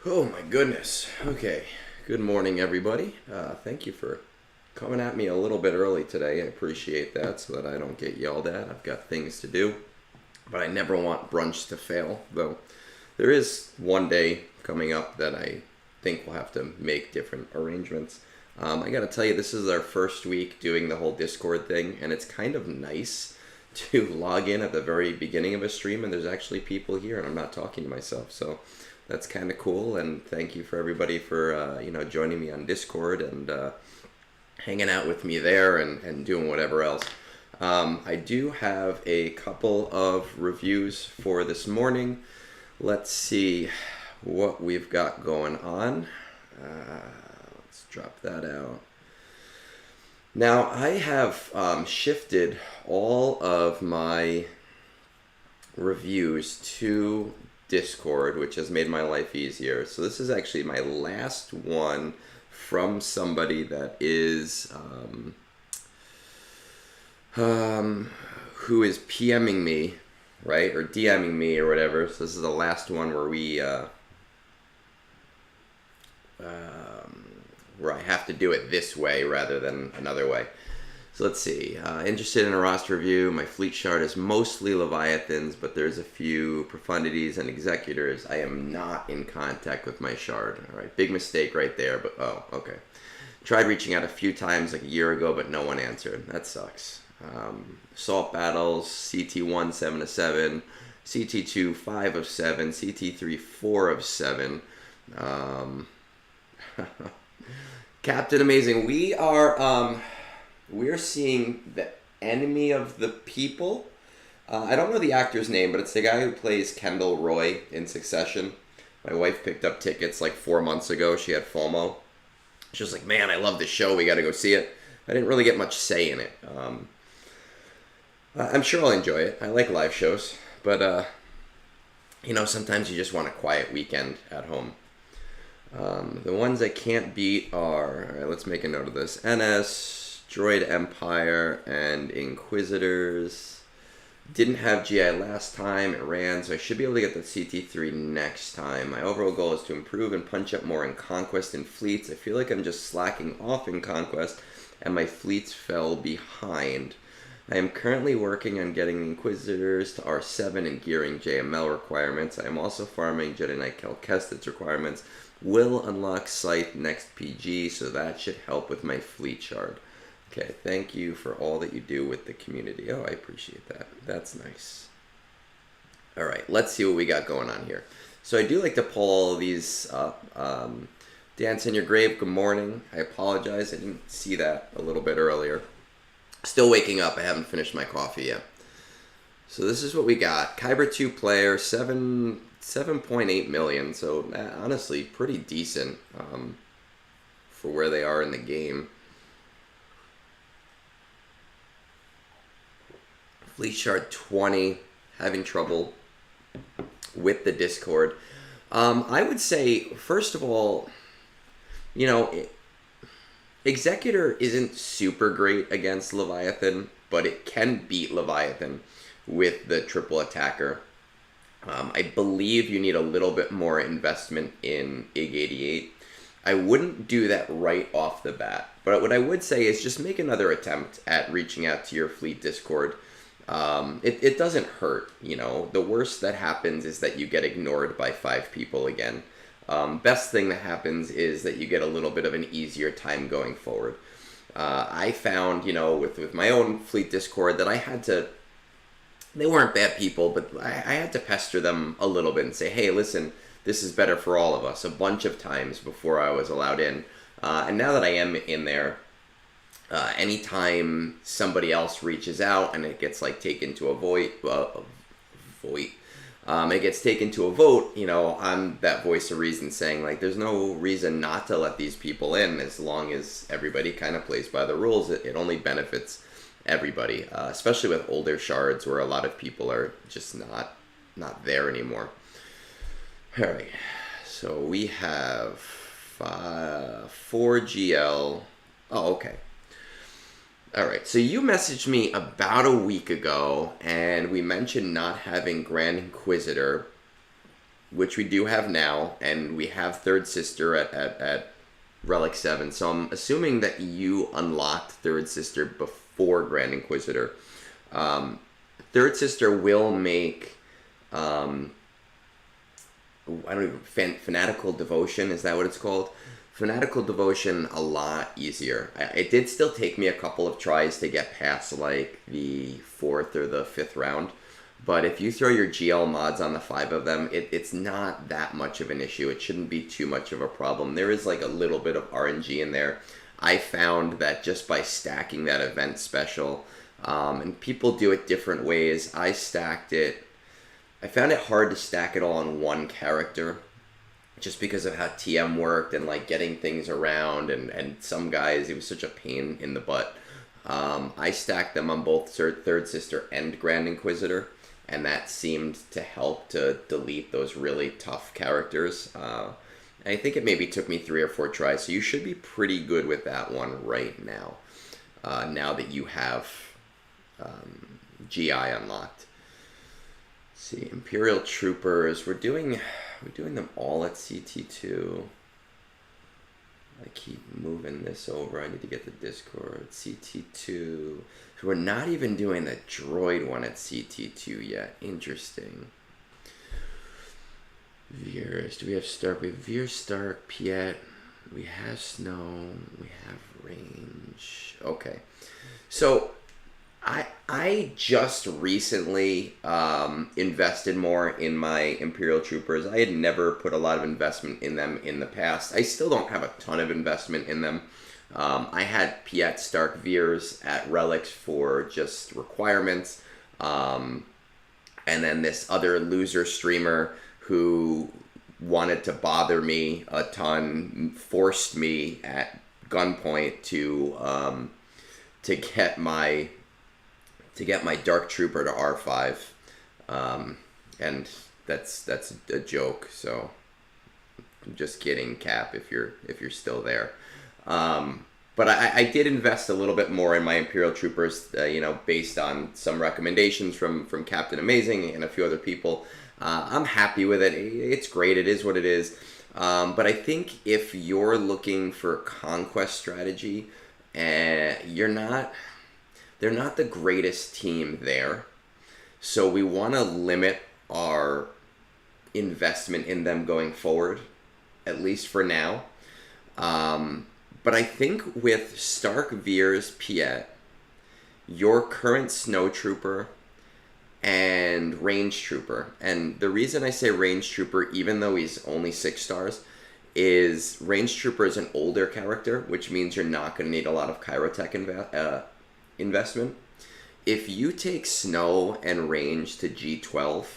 Oh my goodness. Okay. Good morning, everybody. Thank you for coming at me a little bit early today. I appreciate that so that I don't get yelled at. I've got things to do, but I never want brunch to fail, though there is one day coming up that I think we'll have to make different arrangements. I gotta tell you, this is our first week doing the whole Discord thing, and it's kind of nice to log in at the very beginning of a stream and there's actually people here and I'm not talking to myself. So that's kind of cool, and thank you for everybody for joining me on Discord and hanging out with me there and doing whatever else. I do have a couple of reviews for this morning. Let's see what we've got going on. Let's drop that out. Now I have shifted all of my reviews to Discord, which has made my life easier. So this is actually my last one from somebody that is who is PMing me, right, or DMing me or whatever. So this is the last one where where I have to do it this way rather than another way. So let's see. Interested in a roster review. My fleet shard is mostly Leviathans, but there's a few Profundities and Executors. I am not in contact with my shard. All right, big mistake right there, but oh, okay. Tried reaching out a few times like a year ago, but no one answered. That sucks. Assault Battles, CT1 7 of 7, CT2 5 of 7, CT3 4 of 7. Captain Amazing, we're seeing the enemy of the people. I don't know the actor's name, but it's the guy who plays Kendall Roy in Succession. My wife picked up tickets like 4 months ago. She had FOMO. She was like, man, I love this show. We got to go see it. I didn't really get much say in it. I'm sure I'll enjoy it. I like live shows. But, sometimes you just want a quiet weekend at home. The ones I can't beat are, all right, let's make a note of this, NS, Droid Empire, and Inquisitors. Didn't have GI last time, it ran, so I should be able to get the CT3 next time. My overall goal is to improve and punch up more in Conquest and Fleets. I feel like I'm just slacking off in Conquest, and my Fleets fell behind. I am currently working on getting the Inquisitors to R7 and gearing JML requirements. I am also farming Jedi Knight Cal Kestis requirements. Will unlock Scythe next PG, so that should help with my fleet shard. Okay, thank you for all that you do with the community. Oh, I appreciate that. That's nice. All right, let's see what we got going on here. So I do like to pull all of these up. Dance in Your Grave, good morning. I apologize, I didn't see that a little bit earlier. Still waking up, I haven't finished my coffee yet. So this is what we got. Kyber 2 player, 7.8 million, so honestly pretty decent for where they are in the game. Fleet Shard 20, having trouble with the Discord. I would say, first of all, Executor isn't super great against Leviathan, but it can beat Leviathan with the triple attacker. I believe you need a little bit more investment in IG-88. I wouldn't do that right off the bat, but what I would say is just make another attempt at reaching out to your fleet Discord. It doesn't hurt, The worst that happens is that you get ignored by 5 people again. Best thing that happens is that you get a little bit of an easier time going forward. I found, with my own fleet Discord that I had to... They weren't bad people, but I had to pester them a little bit and say, hey, listen, this is better for all of us, a bunch of times before I was allowed in. And now that I am in there, anytime somebody else reaches out and it gets taken to a vote, it gets taken to a vote, I'm that voice of reason saying, there's no reason not to let these people in as long as everybody kind of plays by the rules. It only benefits everybody, especially with older shards where a lot of people are just not there anymore. All right, so we have 4 GL. Oh, okay. All right, so you messaged me about a week ago, and we mentioned not having Grand Inquisitor. which we do have now, and we have Third Sister at Relic 7. So I'm assuming that you unlocked Third Sister before Grand Inquisitor. Third Sister will make, I don't even, Fanatical Devotion, is that what it's called? Fanatical Devotion a lot easier. It did still take me a couple of tries to get past like the 4th or the 5th round. But if you throw your GL mods on the 5 of them, it's not that much of an issue. It shouldn't be too much of a problem. There is like a little bit of RNG in there. I found that just by stacking that event special, and people do it different ways. I stacked it. I found it hard to stack it all on one character just because of how TM worked and like getting things around, and some guys, it was such a pain in the butt. I stacked them on both Third Sister and Grand Inquisitor, and that seemed to help to delete those really tough characters. I think it maybe took me 3 or 4 tries, so you should be pretty good with that one right now, now that you have GI unlocked. Let's see, Imperial Troopers, we're doing them all at CT2. I keep moving this over. I need to get the Discord. CT2. So we're not even doing the droid one at CT2 yet. Interesting. Veers. Do we have Stark? We have Veer, Stark, Piet. We have Snow. We have Range. Okay. So I just recently invested more in my Imperial Troopers. I had never put a lot of investment in them in the past. I still don't have a ton of investment in them. I had Piet, Stark, Veers at Relics for just requirements. And then this other loser streamer who wanted to bother me a ton forced me at gunpoint to get my Dark Trooper to R5, and that's a joke. So I'm just kidding, Cap, if you're still there. But I did invest a little bit more in my Imperial Troopers, based on some recommendations from Captain Amazing and a few other people. I'm happy with it. It's great. It is what it is. But I think if you're looking for Conquest strategy, they're not the greatest team there. So we want to limit our investment in them going forward, at least for now. But I think with Stark, Veers, Piet, your current Snow Trooper, and Range Trooper, and the reason I say Range Trooper, even though he's only 6 stars, is Range Trooper is an older character, which means you're not going to need a lot of Kyrotech investment. If you take Snow and Range to G12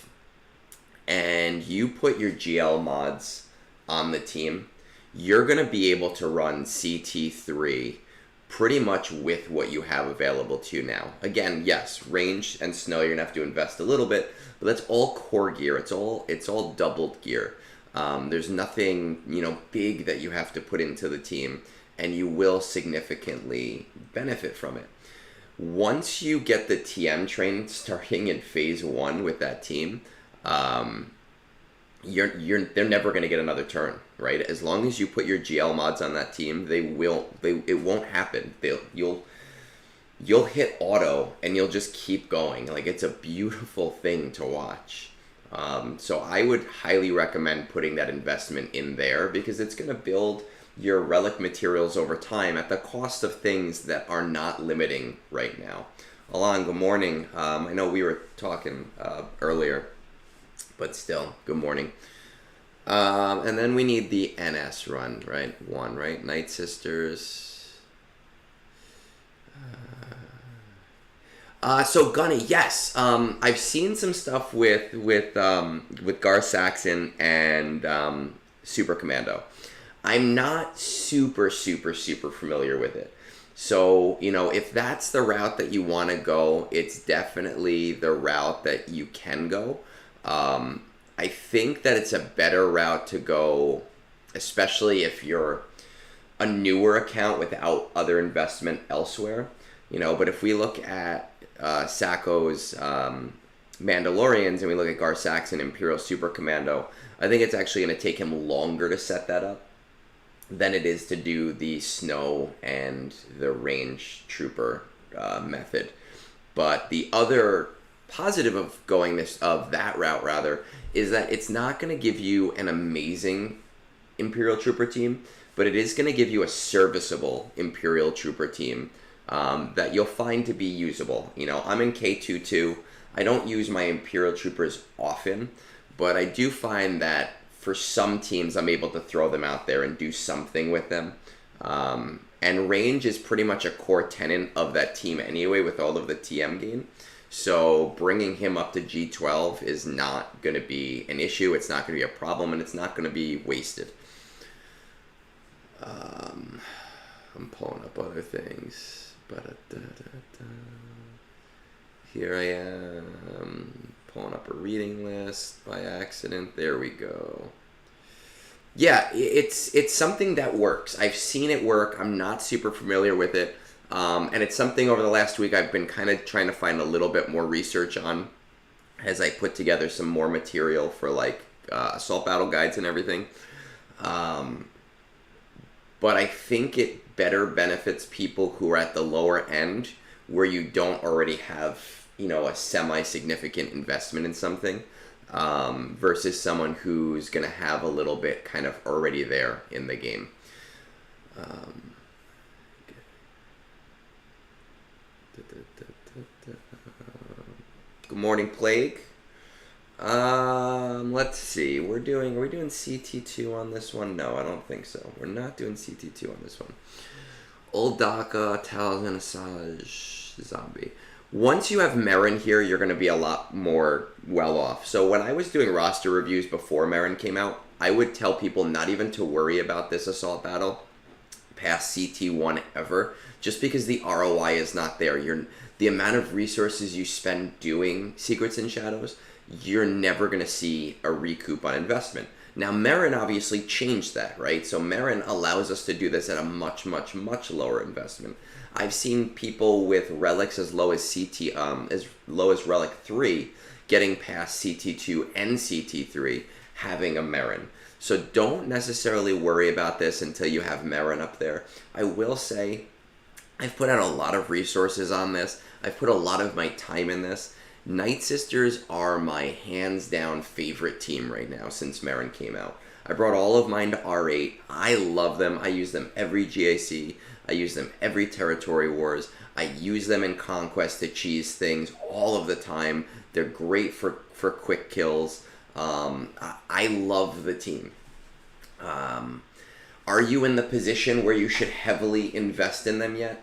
and you put your GL mods on the team, you're going to be able to run CT3 pretty much with what you have available to you now. Again, yes, Range and Snow, you're going to have to invest a little bit, but that's all core gear. It's all doubled gear. There's nothing, big that you have to put into the team, and you will significantly benefit from it. Once you get the TM train starting in phase 1 with that team, they're never going to get another turn, right? As long as you put your GL mods on that team, it won't happen. You'll hit auto and you'll just keep going. Like, it's a beautiful thing to watch. So I would highly recommend putting that investment in there, because it's going to build your relic materials over time at the cost of things that are not limiting right now. Alon, good morning. I know we were talking earlier, but still, good morning. And then we need the NS run, right? 1, right? Night Sisters. So Gunny, yes. I've seen some stuff with Gar Saxon and Super Commando. I'm not super familiar with it. So, if that's the route that you want to go, it's definitely the route that you can go. I think that it's a better route to go, especially if you're a newer account without other investment elsewhere. But if we look at Sacco's Mandalorians and we look at Gar Saxon Imperial Super Commando, I think it's actually going to take him longer to set that up than it is to do the snow and the range trooper method. But the other positive of going that route rather is that it's not going to give you an amazing Imperial Trooper team, but it is going to give you a serviceable Imperial Trooper team that you'll find to be usable. You know, I'm in K22. I don't use my Imperial Troopers often, but I do find that for some teams I'm able to throw them out there and do something with them. And range is pretty much a core tenet of that team anyway with all of the TM gain. So bringing him up to G12 is not going to be an issue. It's not going to be a problem, and it's not going to be wasted. I'm pulling up other things. Here I am, pulling up a reading list by accident. There we go. Yeah, it's something that works. I've seen it work. I'm not super familiar with it. And it's something over the last week I've been kind of trying to find a little bit more research on as I put together some more material for like assault battle guides and everything. But I think it better benefits people who are at the lower end where you don't already have, you know, a semi-significant investment in something versus someone who's going to have a little bit kind of already there in the game. Good morning, Plague. Let's see. Are we doing CT2 on this one? No, I don't think so. We're not doing CT2 on this one. Old Daka, Talisman, Asajj, Zombie. Once you have Merrin here, you're going to be a lot more well off. So when I was doing roster reviews before Merrin came out, I would tell people not even to worry about this assault battle past CT1 ever, just because the ROI is not there. The amount of resources you spend doing Secrets and Shadows, you're never going to see a recoup on investment. Now, Merrin obviously changed that, right? So Merrin allows us to do this at a much, much, much lower investment. I've seen people with relics as low as Relic 3 getting past CT2 and CT3 having a Merrin. So don't necessarily worry about this until you have Merrin up there. I will say, I've put out a lot of resources on this. I've put a lot of my time in this. Night Sisters are my hands-down favorite team right now since Merrin came out. I brought all of mine to R8. I love them. I use them every GAC. I use them every Territory Wars. I use them in Conquest to cheese things all of the time. They're great for quick kills. I love the team. Are you in the position where you should heavily invest in them yet?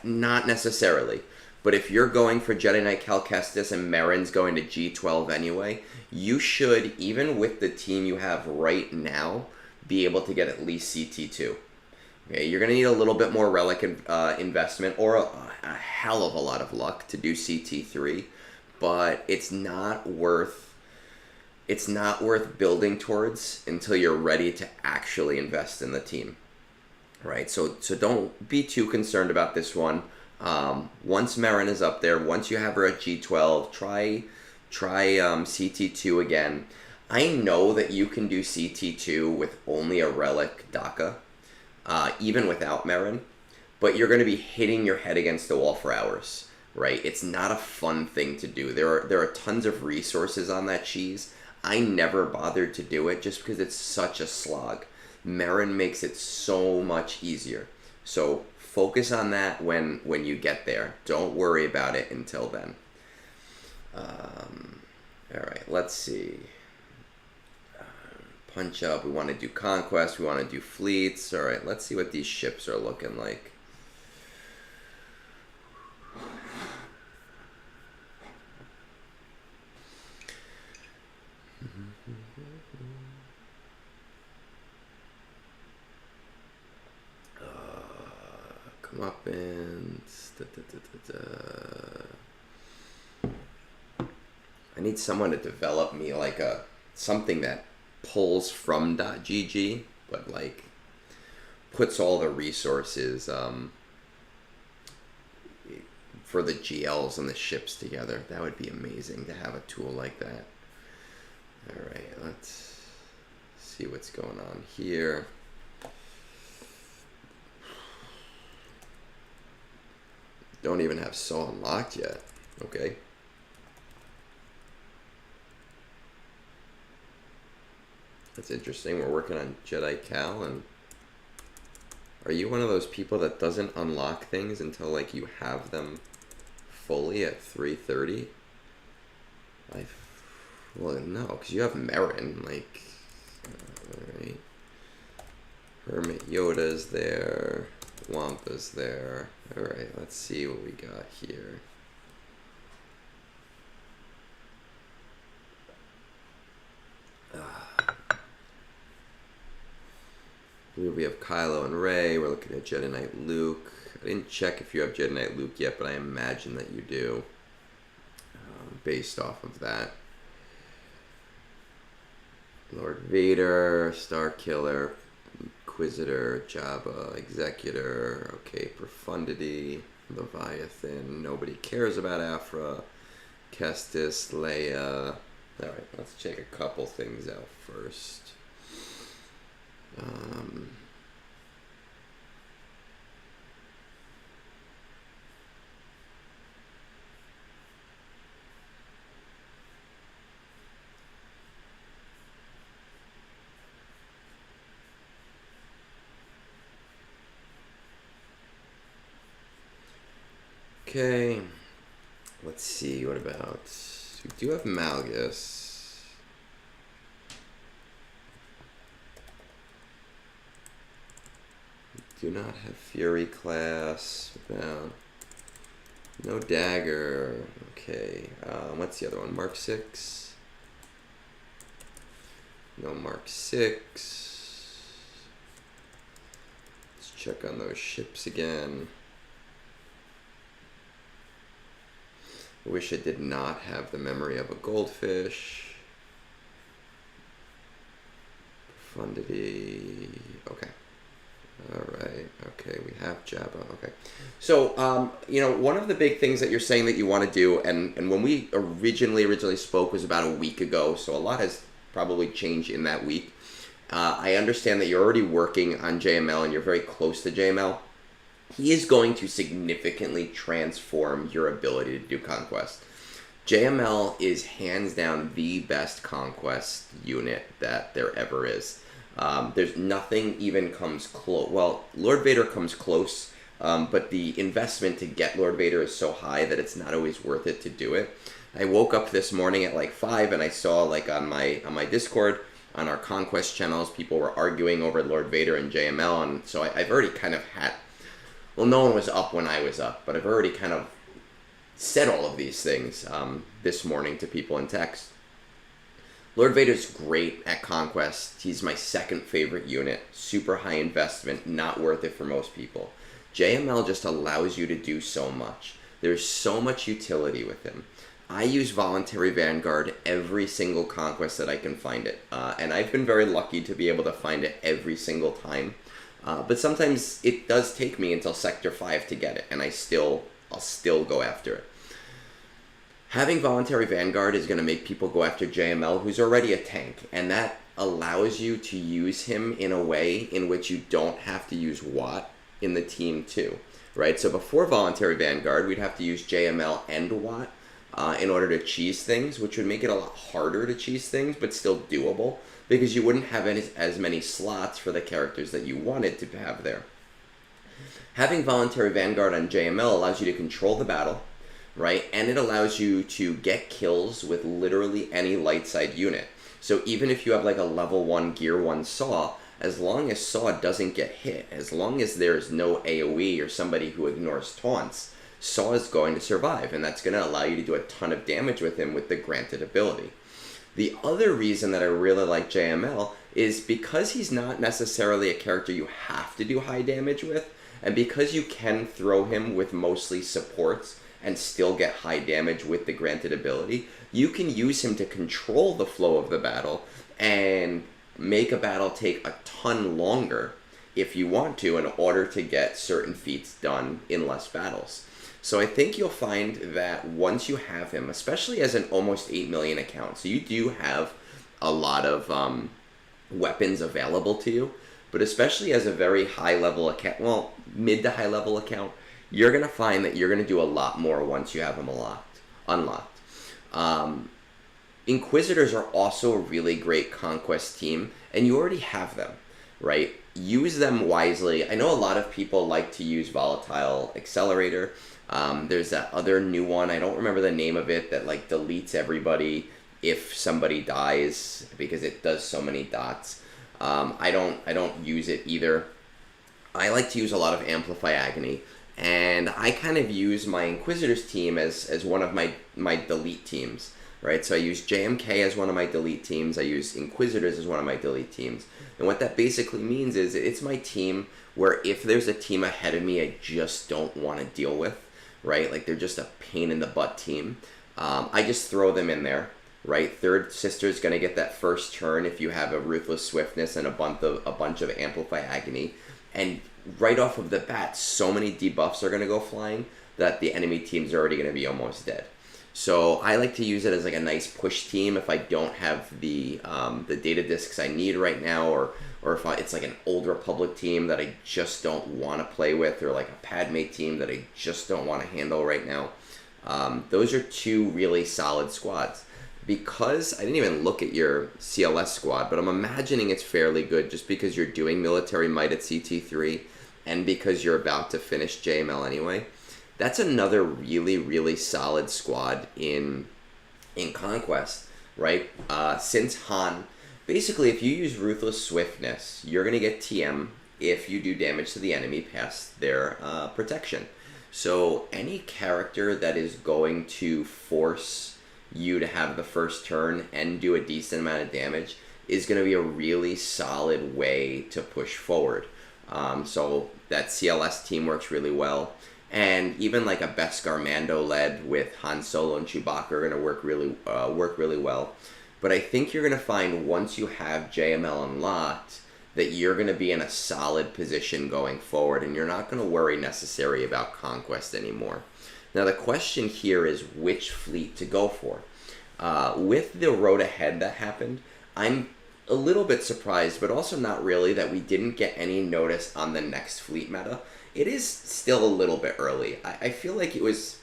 Not necessarily. But if you're going for Jedi Knight Cal Kestis and Merrin's going to G12 anyway, you should, even with the team you have right now, be able to get at least CT2. Okay, you're going to need a little bit more relic investment or a hell of a lot of luck to do CT3, but it's not worth building towards until you're ready to actually invest in the team. Right? So don't be too concerned about this one. Once Merrin is up there, once you have her at G12, try CT2 again. I know that you can do CT2 with only a relic Daka, even without Merrin, but you're going to be hitting your head against the wall for hours, right? It's not a fun thing to do. There are tons of resources on that cheese. I never bothered to do it just because it's such a slog. Merrin makes it so much easier. So focus on that when you get there. Don't worry about it until then. All right, let's see. Punch up. We want to do Conquest. We want to do fleets. All right, let's see what these ships are looking like. Comeuppance. I need someone to develop me like something that pulls from .gg, but like puts all the resources for the GLs and the ships together. That would be amazing to have a tool like that. All right, let's see what's going on here. Don't even have Saw unlocked yet. Okay. That's interesting. We're working on Jedi Cal, and are you one of those people that doesn't unlock things until like you have them fully at 3:30? Well, no, because you have Merrin. Like, all right. Hermit Yoda's there. Wampa's there. All right, let's see what we got here. We have Kylo and Rey. We're looking at Jedi Knight Luke. I didn't check if you have Jedi Knight Luke yet, but I imagine that you do, based off of that. Lord Vader, Starkiller, Inquisitor, Jabba, Executor, okay, Profundity, Leviathan, nobody cares about Aphra, Kestis, Leia. Alright, let's check a couple things out first. Okay, let's see, what about, we do have Malgus. Do not have Fury class. No dagger. Okay. What's the other one? Mark 6. No Mark 6. Let's check on those ships again. I wish I did not have the memory of a goldfish. Profundity. Okay. Alright, okay, we have Jabba, okay. So, you know, one of the big things that you're saying that you want to do, and when we originally spoke was about a week ago, so a lot has probably changed in that week. I understand that you're already working on JML and you're very close to JML. He is going to significantly transform your ability to do Conquest. JML is hands down the best Conquest unit that there ever is. There's nothing even comes close. Well, Lord Vader comes close, but the investment to get Lord Vader is so high that it's not always worth it to do it. I woke up this morning at like 5 and I saw like on my Discord, on our Conquest channels, people were arguing over Lord Vader and JML, and so I've already kind of had, well, no one was up when I was up, but I've already kind of said all of these things this morning to people in text. Lord Vader's great at Conquest. He's my second favorite unit. Super high investment, not worth it for most people. JML just allows you to do so much. There's so much utility with him. I use Voluntary Vanguard every single Conquest that I can find it. And I've been very lucky to be able to find it every single time. But sometimes it does take me until Sector 5 to get it, and I'll still go after it. Having Voluntary Vanguard is going to make people go after JML, who's already a tank, and that allows you to use him in a way in which you don't have to use Watt in the team too, right? So before Voluntary Vanguard, we'd have to use JML and Watt in order to cheese things, which would make it a lot harder to cheese things, but still doable, because you wouldn't have as many slots for the characters that you wanted to have there. Having Voluntary Vanguard on JML allows you to control the battle, right? And it allows you to get kills with literally any light side unit. So even if you have like a level 1 gear 1 Saw, as long as Saw doesn't get hit, as long as there's no AoE or somebody who ignores taunts, Saw is going to survive, and that's going to allow you to do a ton of damage with him with the granted ability. The other reason that I really like JML is because he's not necessarily a character you have to do high damage with, and because you can throw him with mostly supports and still get high damage with the granted ability, you can use him to control the flow of the battle and make a battle take a ton longer if you want to in order to get certain feats done in less battles. So I think you'll find that once you have him, especially as an almost 8 million account, so you do have a lot of weapons available to you, but especially as a very high level account, well, mid to high level account, you're going to find that you're going to do a lot more once you have them unlocked. Inquisitors are also a really great Conquest team, and you already have them, right? Use them wisely. I know a lot of people like to use Volatile Accelerator. There's that other new one, I don't remember the name of it, that like deletes everybody if somebody dies because it does so many dots. I don't use it either. I like to use a lot of Amplify Agony, and I kind of use my Inquisitors team as one of my delete teams, right? So I use JMK as one of my delete teams. I use Inquisitors as one of my delete teams. And what that basically means is it's my team where if there's a team ahead of me I just don't want to deal with, right? Like they're just a pain in the butt team. I just throw them in there, right? Third Sister is going to get that first turn if you have a Ruthless Swiftness and a bunch of Amplify Agony. And right off of the bat, so many debuffs are going to go flying that the enemy team's are already going to be almost dead. So I like to use it as like a nice push team if I don't have the data discs I need right now, or if it's like an Old Republic team that I just don't want to play with, or like a Padme team that I just don't want to handle right now. Those are two really solid squads. Because I didn't even look at your CLS squad, but I'm imagining it's fairly good just because you're doing Military Might at CT3 and because you're about to finish JML anyway. That's another really, really solid squad in Conquest, right? Since Han, basically if you use Ruthless Swiftness, you're going to get TM if you do damage to the enemy past their protection. So any character that is going to force you to have the first turn and do a decent amount of damage is going to be a really solid way to push forward. So that CLS team works really well. And even like a Beskar Mando led with Han Solo and Chewbacca are going to work really well. But I think you're going to find once you have JML unlocked that you're going to be in a solid position going forward, and you're not going to worry necessarily about Conquest anymore. Now the question here is which fleet to go for. With the road ahead that happened, I'm a little bit surprised, but also not really, that we didn't get any notice on the next fleet meta. It is still a little bit early. I feel like it was,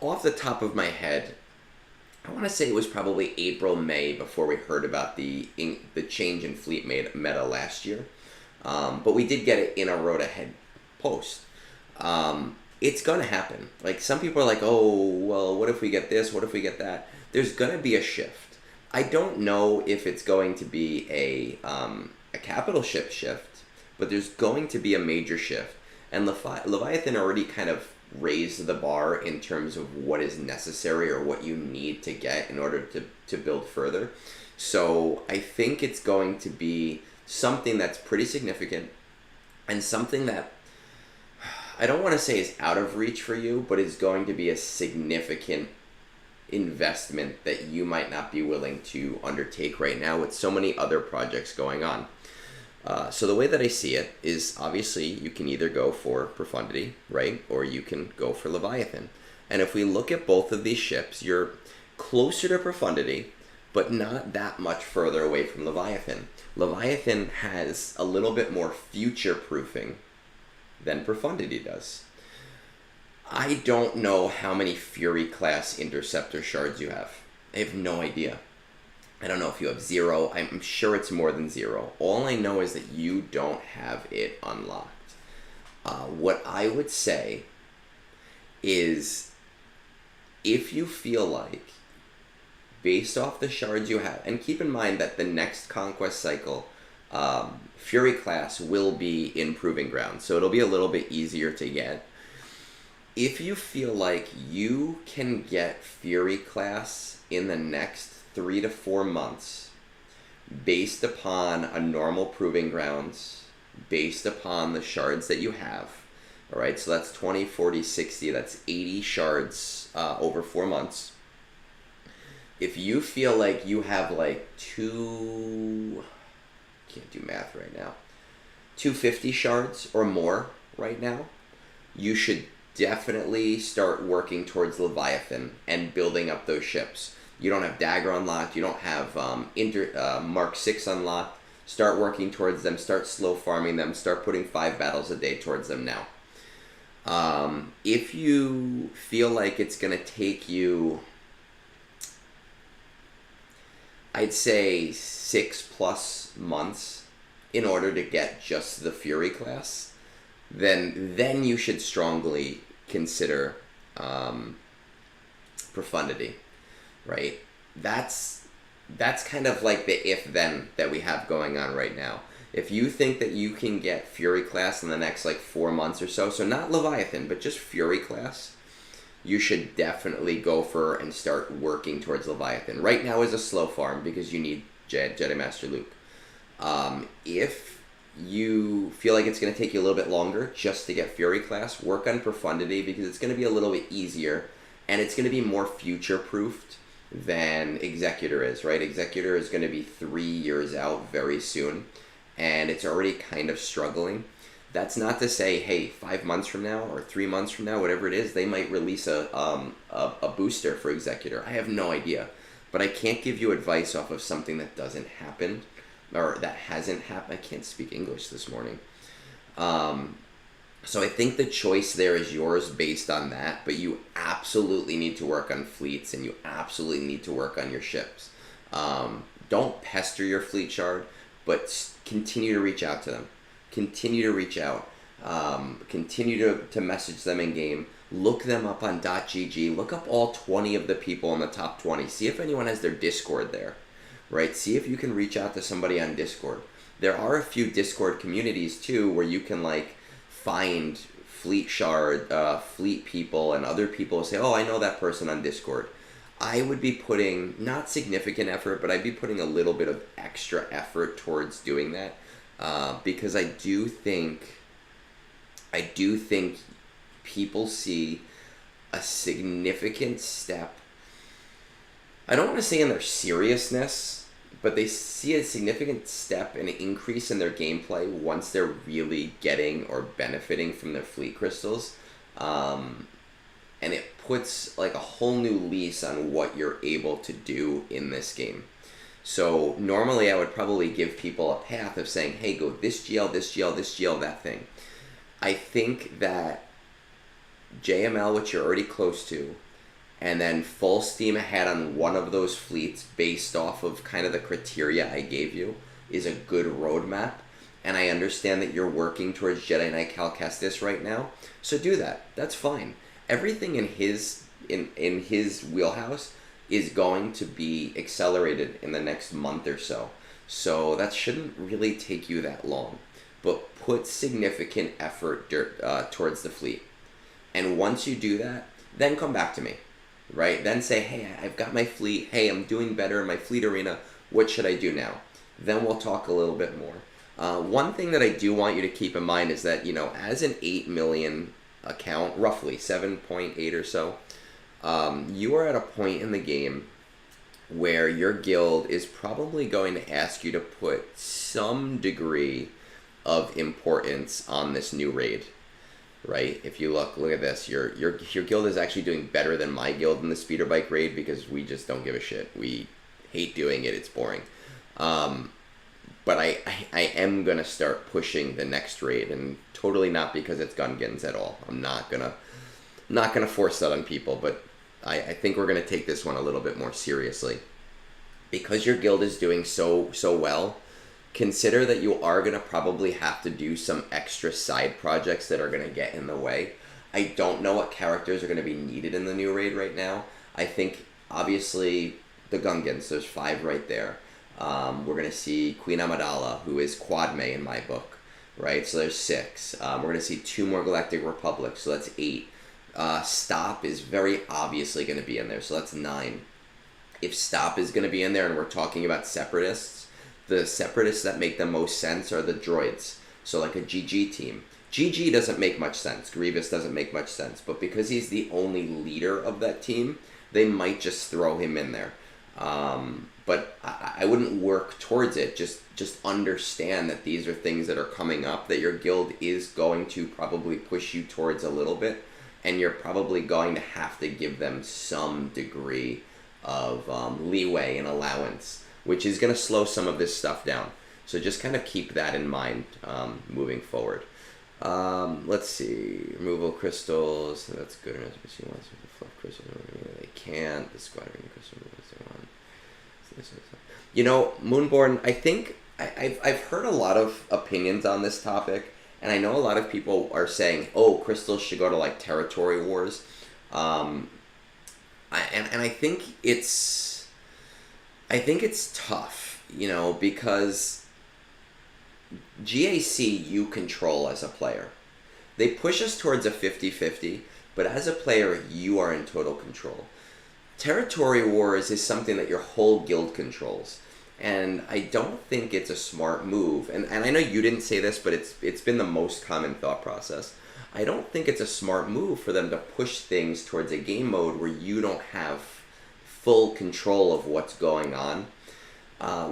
off the top of my head, I want to say it was probably April, May before we heard about the change in fleet meta last year. But we did get it in a road ahead post. It's going to happen. Like, some people are like, oh, well, what if we get this? What if we get that? There's going to be a shift. I don't know if it's going to be a capital ship shift, but there's going to be a major shift. And Leviathan already kind of raised the bar in terms of what is necessary or what you need to get in order to build further. So I think it's going to be something that's pretty significant and something that I don't want to say is out of reach for you, but is going to be a significant investment that you might not be willing to undertake right now with so many other projects going on. So the way that I see it is, obviously you can either go for Profundity, right? Or you can go for Leviathan. And if we look at both of these ships, you're closer to Profundity, but not that much further away from Leviathan. Leviathan has a little bit more future proofing than Profundity does. I don't know how many Fury class interceptor shards you have. I have no idea. I don't know if you have 0. I'm sure it's more than 0. All I know is that you don't have it unlocked. What I would say is, if you feel like, based off the shards you have, and keep in mind that the next Conquest cycle, Fury class will be in Proving Ground, so it'll be a little bit easier to get. If you feel like you can get Fury class in the next 3 to 4 months, based upon a normal Proving Grounds, based upon the shards that you have, all right, so that's 20, 40, 60, that's 80 shards over 4 months. If you feel like you have like can't do math right now, 250 shards or more right now, you should definitely start working towards Leviathan and building up those ships. You don't have Dagger unlocked. You don't have Mark 6 unlocked. Start working towards them. Start slow farming them. Start putting 5 battles a day towards them now. If you feel like it's going to take you, I'd say 6+ months in order to get just the Fury class, then you should strongly consider Profundity, right? That's kind of like the if-then that we have going on right now. If you think that you can get Fury class in the next like 4 months or so not Leviathan, but just Fury class, you should definitely go for and start working towards Leviathan. Right now is a slow farm because you need Jedi Master Luke. If you feel like it's going to take you a little bit longer just to get Fury class, work on Profundity because it's going to be a little bit easier and it's going to be more future-proofed than Executor is, right? Executor is going to be 3 years out very soon, and it's already kind of struggling. That's not to say, hey, 5 months from now or 3 months from now, whatever it is, they might release a booster for Executor. I have no idea, but I can't give you advice off of something that doesn't happen or that hasn't happened. I can't speak English this morning. So I think the choice there is yours based on that, but you absolutely need to work on fleets and you absolutely need to work on your ships. Don't pester your fleet shard, but continue to reach out to them. Continue to reach out. Continue to message them in game. Look them up on .gg. Look up all 20 of the people in the top 20. See if anyone has their Discord there, right? See if you can reach out to somebody on Discord. There are a few Discord communities too where you can like find fleet shard, fleet people and other people say, oh, I know that person on Discord. I would be putting, not significant effort, but I'd be putting a little bit of extra effort towards doing that. Because I do think people see a significant step. I don't want to say in their seriousness, but they see a significant step and an increase in their gameplay once they're really getting or benefiting from their fleet crystals. And it puts like a whole new lease on what you're able to do in this game. So normally I would probably give people a path of saying, hey, go this GL, this GL, this GL, that thing. I think that JML, which you're already close to, and then full steam ahead on one of those fleets based off of kind of the criteria I gave you is a good roadmap. And I understand that you're working towards Jedi Knight Cal Kestis right now. So do that. That's fine. Everything in his wheelhouse is going to be accelerated in the next month or so. So that shouldn't really take you that long. But put significant effort towards the fleet. And once you do that, then come back to me, right? Then say, hey, I've got my fleet. Hey, I'm doing better in my fleet arena. What should I do now? Then we'll talk a little bit more. One thing that I do want you to keep in mind is that, as an 8 million account, roughly 7.8 or so, you are at a point in the game where your guild is probably going to ask you to put some degree of importance on this new raid, right? If you look at this, your guild is actually doing better than my guild in the speeder bike raid because we just don't give a shit. We hate doing it. It's boring. But I am gonna start pushing the next raid, and totally not because it's Gungans at all. I'm not gonna force that on people, but I think we're gonna take this one a little bit more seriously. Because your guild is doing so well, consider that you are gonna probably have to do some extra side projects that are gonna get in the way. I don't know what characters are gonna be needed in the new raid right now. I think obviously the Gungans, there's 5 right there. We're going to see Queen Amidala, who is Quad May in my book, right? So there's 6. We're going to see 2 more Galactic Republics, so that's 8. Stop is very obviously going to be in there, so that's 9. If Stop is going to be in there and we're talking about Separatists, the Separatists that make the most sense are the droids. So like a GG team. GG doesn't make much sense. Grievous doesn't make much sense. But because he's the only leader of that team, they might just throw him in there. But I wouldn't work towards it. Just understand that these are things that are coming up that your guild is going to probably push you towards a little bit. and you're probably going to have to give them some degree of leeway and allowance, which is going to slow some of this stuff down. So just kind of keep that in mind moving forward. Let's see. Removal crystals. That's good enough. She wants to fluff crystals. They can't. The squattering crystal. You know, Moonborn, I think I've heard a lot of opinions on this topic, and I know a lot of people are saying, oh, crystals should go to like territory wars. And I think it's tough, you know, because GAC you control as a player. They push us towards a 50-50, but as a player, you are in total control. Territory wars is something that your whole guild controls. And I don't think it's a smart move. And I know you didn't say this, but it's been the most common thought process. I don't think it's a smart move for them to push things towards a game mode where you don't have full control of what's going on.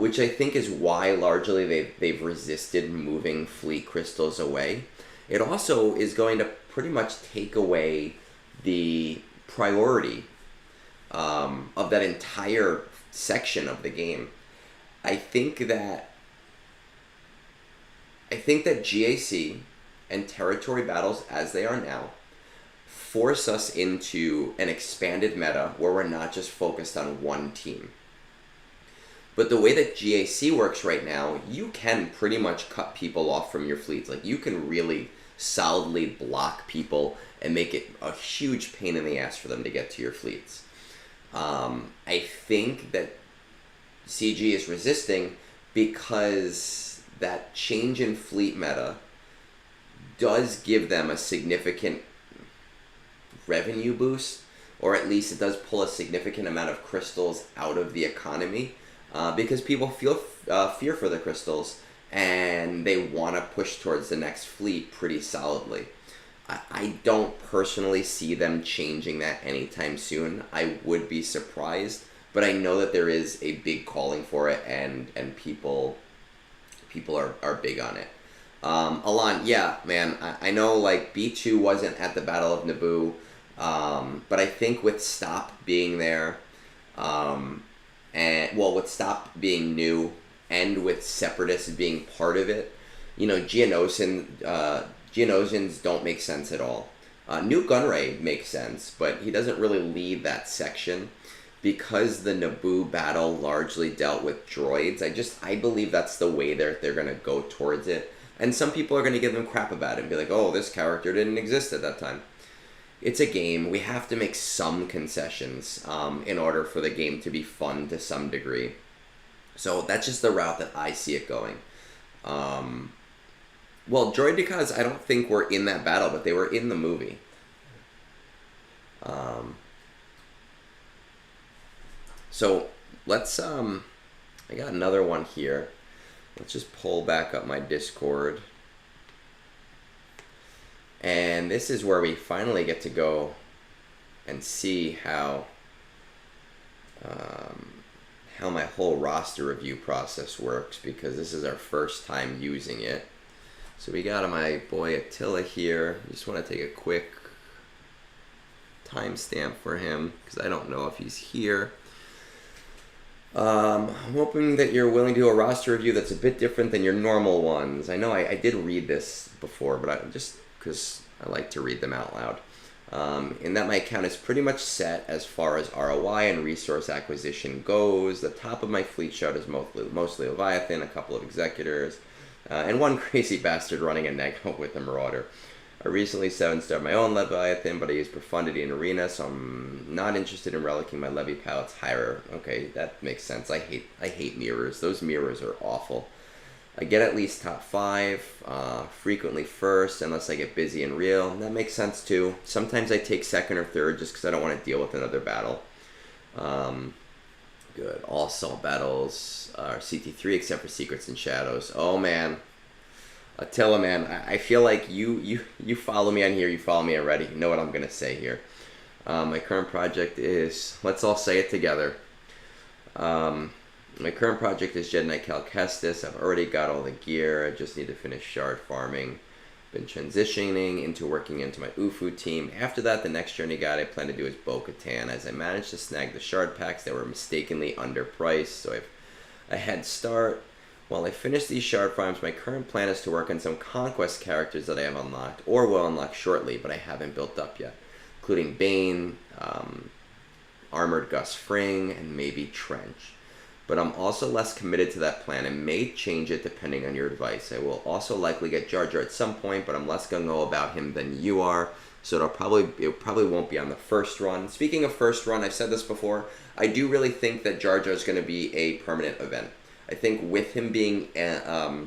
Which I think is why largely they've resisted moving fleet crystals away. It also is going to pretty much take away the priority of that entire section of the game. I think that GAC and territory battles as they are now force us into an expanded meta where we're not just focused on one team. But the way that GAC works right now, you can pretty much cut people off from your fleets. Like, you can really solidly block people and make it a huge pain in the ass for them to get to your fleets. I think that CG is resisting because that change in fleet meta does give them a significant revenue boost, or at least it does pull a significant amount of crystals out of the economy, because people feel fear for the crystals and they want to push towards the next fleet pretty solidly. I don't personally see them changing that anytime soon. I would be surprised, but I know that there is a big calling for it, and people are big on it. Alon, yeah, man, I know like B2 wasn't at the Battle of Naboo, but I think with Stop being there, with Stop being new, and with Separatists being part of it, you know, Geonosians don't make sense at all. New Gunray makes sense, but he doesn't really lead that section because the Naboo battle largely dealt with droids. I believe that's the way they're going to go towards it. And some people are going to give them crap about it and be like, oh, this character didn't exist at that time. It's a game. We have to make some concessions in order for the game to be fun to some degree. So that's just the route that I see it going. Well, Droidekas, I don't think were in that battle, but they were in the movie. So let's, I got another one here. Let's just pull back up my Discord. And this is where we finally get to go and see how my whole roster review process works, because this is our first time using it. So we got my boy Attila here. Just want to take a quick timestamp for him because I don't know if he's here. I'm hoping that you're willing to do a roster review that's a bit different than your normal ones. I know I did read this before, but just because I like to read them out loud. In that my account is pretty much set as far as ROI and resource acquisition goes. The top of my fleet shout is mostly Leviathan, a couple of Executors, and one crazy bastard running a Nego with a Marauder. I recently 7-starred my own Leviathan, but I use Profundity in Arena, so I'm not interested in relicking my Levy palettes higher. Okay, that makes sense. I hate mirrors. Those mirrors are awful. I get at least top 5, frequently first, unless I get busy and real. That makes sense too. Sometimes I take second or third just because I don't want to deal with another battle. Good. All assault battles are CT3 except for Secrets and Shadows. Oh man. Attila, man, I feel like you follow me on here, you follow me already. You know what I'm going to say here. My current project is, let's all say it together. My current project is Jedi Knight Cal Kestis. I've already got all the gear. I just need to finish shard farming. Been transitioning into working into my Ufu team. After that, the next journey guide I plan to do is Bo-Katan, as I managed to snag the shard packs that were mistakenly underpriced, so I've a head start. While I finish these shard farms, my current plan is to work on some Conquest characters that I have unlocked, or will unlock shortly, but I haven't built up yet, including Bane, Armored Gus Fring, and maybe Trench. But I'm also less committed to that plan and may change it depending on your advice. I will also likely get Jar Jar at some point, but I'm less gung-ho about him than you are, so it probably won't be on the first run. Speaking of first run, I've said this before, I do really think that Jar Jar is going to be a permanent event. I think with him being a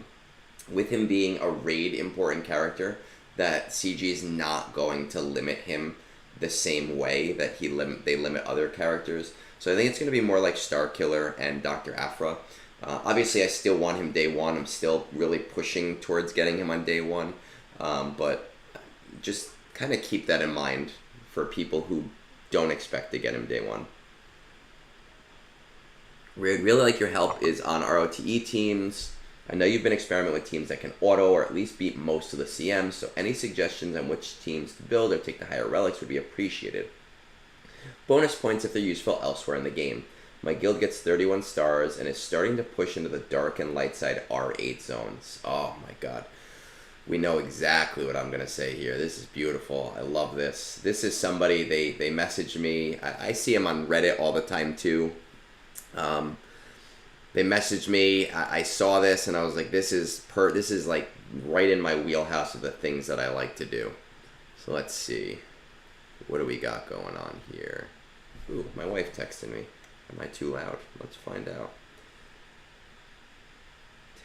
raid important character, that CG is not going to limit him the same way that they limit other characters. So I think it's going to be more like Starkiller and Dr. Aphra. Obviously, I still want him day one. I'm still really pushing towards getting him on day one. But just kind of keep that in mind for people who don't expect to get him day one. We'd really like your help is on ROTE teams. I know you've been experimenting with teams that can auto or at least beat most of the CMs, so any suggestions on which teams to build or take the higher relics would be appreciated. Bonus points if they're useful elsewhere in the game. My guild gets 31 stars and is starting to push into the dark and light side R8 zones. Oh my god. We know exactly what I'm going to say here. This is beautiful. I love this. This is somebody, they messaged me. I see him on Reddit all the time too. They messaged me. I saw this and I was like, this is like right in my wheelhouse of the things that I like to do. So let's see. What do we got going on here? Ooh, my wife texted me. Am I too loud? Let's find out.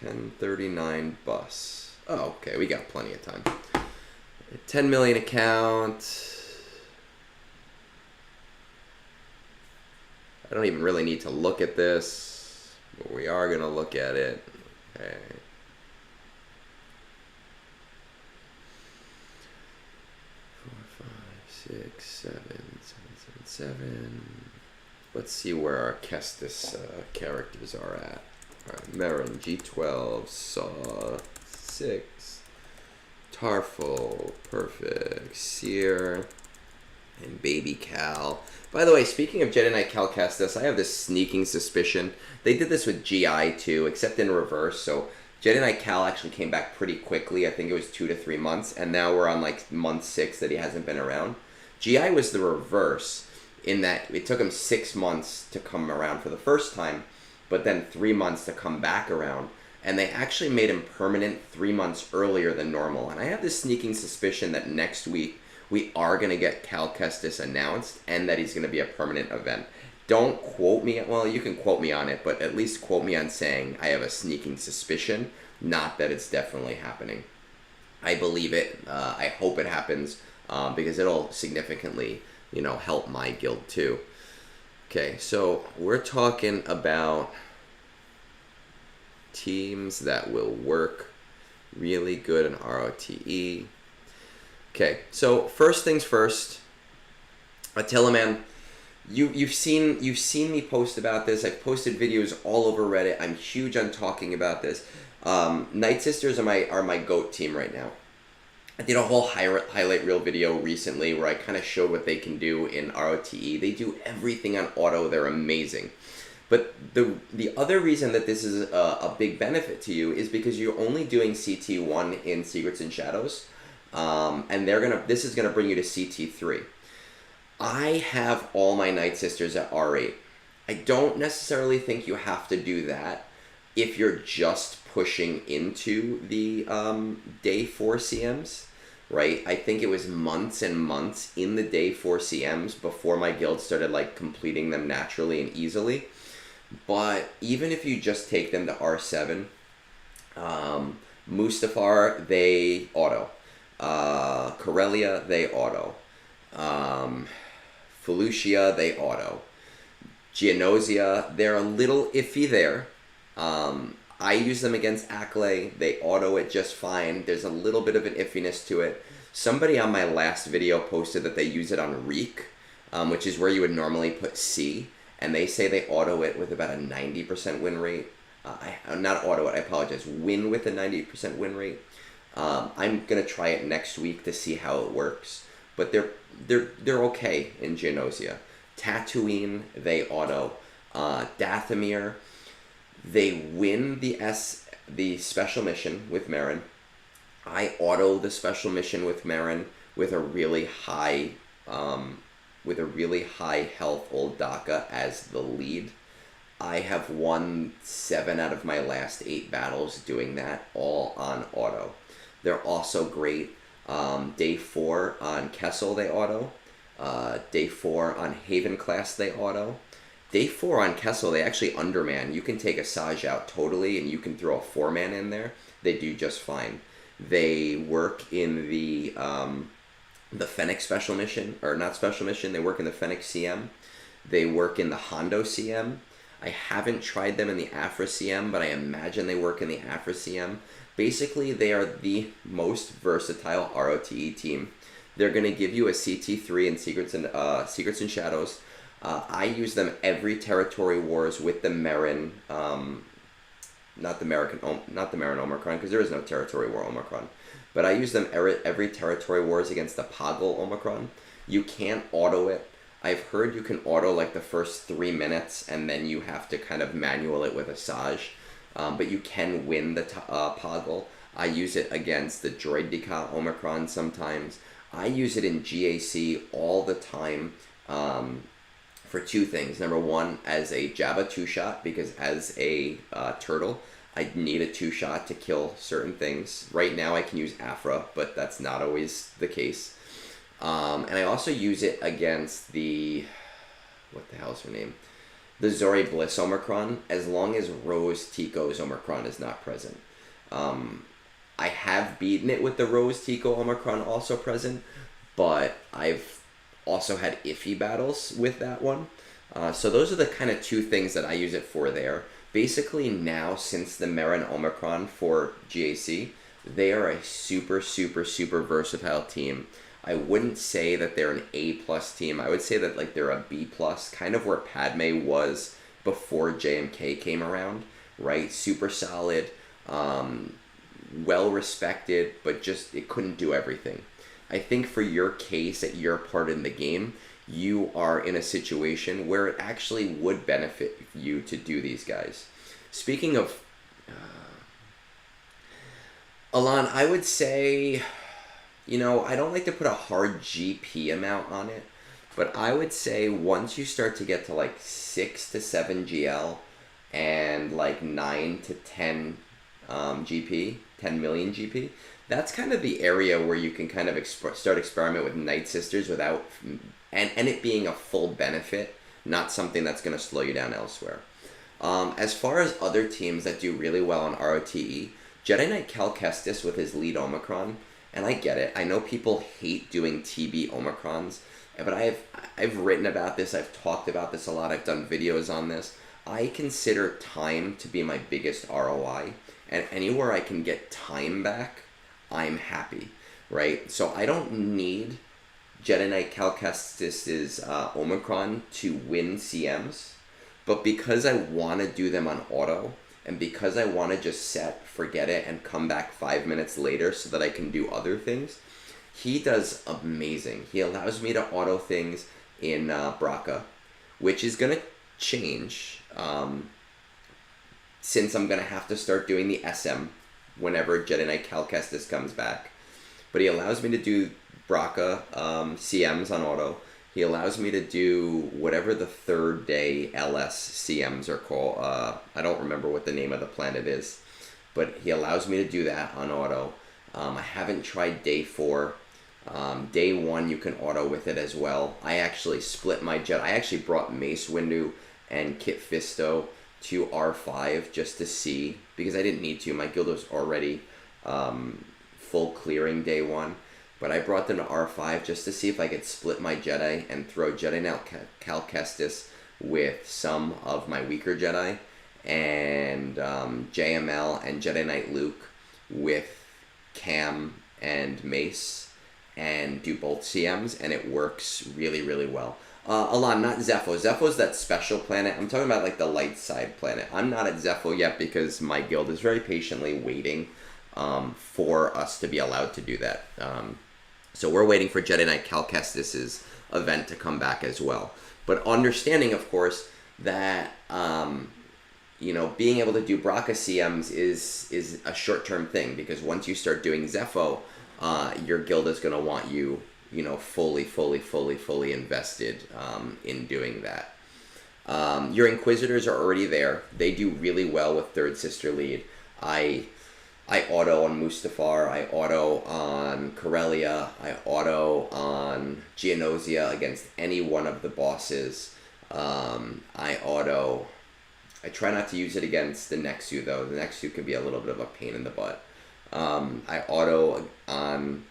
10:39 bus. Oh, okay, we got plenty of time. 10 million account. I don't even really need to look at this, but we are going to look at it. Okay. Six, seven, 7. Let's see where our Kestis characters are at. Alright, Marin, G12, Saw, 6, Tarful, perfect, Seer, and Baby Cal. By the way, speaking of Jedi Knight Cal Kestis, I have this sneaking suspicion. They did this with GI too, except in reverse, so Jedi Knight Cal actually came back pretty quickly. I think it was 2 to 3 months, and now we're on like month 6 that he hasn't been around. GI was the reverse in that it took him 6 months to come around for the first time, but then 3 months to come back around. And they actually made him permanent 3 months earlier than normal. And I have this sneaking suspicion that next week we are going to get Cal Kestis announced and that he's going to be a permanent event. Don't quote me, well, you can quote me on it, but at least quote me on saying I have a sneaking suspicion, not that it's definitely happening. I believe it. I hope it happens. Because it'll significantly, help my guild too. Okay, so we're talking about teams that will work really good in ROTE. Okay, so first things first, Attila, man, you've seen me post about this. I've posted videos all over Reddit. I'm huge on talking about this. Night Sisters are my GOAT team right now. I did a whole highlight reel video recently where I kind of showed what they can do in ROTE. They do everything on auto. They're amazing. But the other reason that this is a big benefit to you is because you're only doing CT1 in Secrets and Shadows, and this is gonna bring you to CT3. I have all my Night Sisters at R8. I don't necessarily think you have to do that if you're just pushing into the day 4 CMs. Right, I think it was months and months in the day 4 CMs before my guild started like completing them naturally and easily. But even if you just take them to R7, Mustafar, they auto. Corellia, they auto. Felucia, they auto. Geonosia, they're a little iffy there. I use them against Acklay. They auto it just fine. There's a little bit of an iffiness to it. Somebody on my last video posted that they use it on Reek, which is where you would normally put C, and they say they auto it with about a 90% win rate. Not auto it, I apologize. Win with a 90% win rate. I'm gonna try it next week to see how it works, but they're okay in Geonosia. Tatooine, they auto. Dathomir, they win the special mission with Merrin. I auto the special mission with Merrin with a really high health old Daka as the lead. I have won 7 out of my last 8 battles doing that, all on auto. They're also great. Day 4 on Kessel they auto. Day 4 on Haven class they auto. Day 4 on Kessel they actually underman. You can take Asajj out totally and you can throw a 4-man in there. They do just fine. They work in the Fennec special mission, or not special mission, they work in the Fennec CM. They work in the Hondo CM. I haven't tried them in the Afra CM, but I imagine they work in the Afra CM. Basically, they are the most versatile ROTE team. They're going to give you a CT3 and Secrets and Shadows. I use them every Territory Wars with the Merrin, not the Merrin Omicron, because there is no Territory War Omicron. But I use them every Territory Wars against the Poggle Omicron. You can't auto it. I've heard you can auto like the first 3 minutes and then you have to kind of manual it with Asajj. But you can win the Poggle. I use it against the Droideka Omicron sometimes. I use it in GAC all the time for 2 things. Number 1, as a Jabba 2-shot, because as a turtle, I need a 2-shot to kill certain things. Right now I can use Afra, but that's not always the case. And I also use it against the, what the hell's her name? The Zori Bliss Omicron, as long as Rose Tico's Omicron is not present. I have beaten it with the Rose Tico Omicron also present, but I've also had iffy battles with that one. So those are the kind of 2 things that I use it for there. Basically now, since the Merrin Omicron for GAC, they are a super, super, super versatile team. I wouldn't say that they're an A+ team. I would say that like they're a B+, kind of where Padme was before JMK came around, right? Super solid, well respected, but just it couldn't do everything. I think for your case, at your part in the game, you are in a situation where it actually would benefit you to do these guys. Speaking of Alan, I would say, you know, I don't like to put a hard GP amount on it, but I would say once you start to get to like 6 to 7 GL and like 9 to 10 GP, 10 million GP, that's kind of the area where you can kind of start experiment with Night Sisters without, and it being a full benefit, not something that's going to slow you down elsewhere. As far as other teams that do really well on ROTE, Jedi Knight Cal Kestis with his lead Omicron, and I get it. I know people hate doing TB Omicrons, but I've written about this. I've talked about this a lot. I've done videos on this. I consider time to be my biggest ROI, and anywhere I can get time back, I'm happy, right? So I don't need Jedi Knight Cal Kestis' Omicron to win CMs, but because I want to do them on auto, and because I want to just set, forget it, and come back 5 minutes later so that I can do other things, he does amazing. He allows me to auto things in Braca, which is going to change since I'm going to have to start doing the SM whenever Jedi Knight Cal Kestis comes back. But he allows me to do Braca CMs on auto. He allows me to do whatever the 3rd day LS CMs are called. I don't remember what the name of the planet is, but he allows me to do that on auto. I haven't tried day 4. Day 1 you can auto with it as well. I actually split my jet. I actually brought Mace Windu and Kit Fisto to R5 just to see, because I didn't need to. My guild was already full clearing day 1. But I brought them to R5 just to see if I could split my Jedi and throw Jedi Knight Cal Kestis with some of my weaker Jedi, and JML and Jedi Knight Luke with Cam and Mace, and do both CMs, and it works really, really well. Alon, not Zepho. Zepho's that special planet. I'm talking about like the light side planet. I'm not at Zepho yet because my guild is very patiently waiting for us to be allowed to do that. So we're waiting for Jedi Knight Cal Kestis's event to come back as well. But understanding, of course, that you know, being able to do Braca CMs is a short-term thing, because once you start doing Zepho, your guild is going to want you, you know, fully invested in doing that. Your Inquisitors are already there. They do really well with Third Sister Lead. I auto on Mustafar, I auto on Corellia, I auto on Geonosia against any one of the bosses. I try not to use it against the Nexu, though. The Nexu can be a little bit of a pain in the butt. I auto on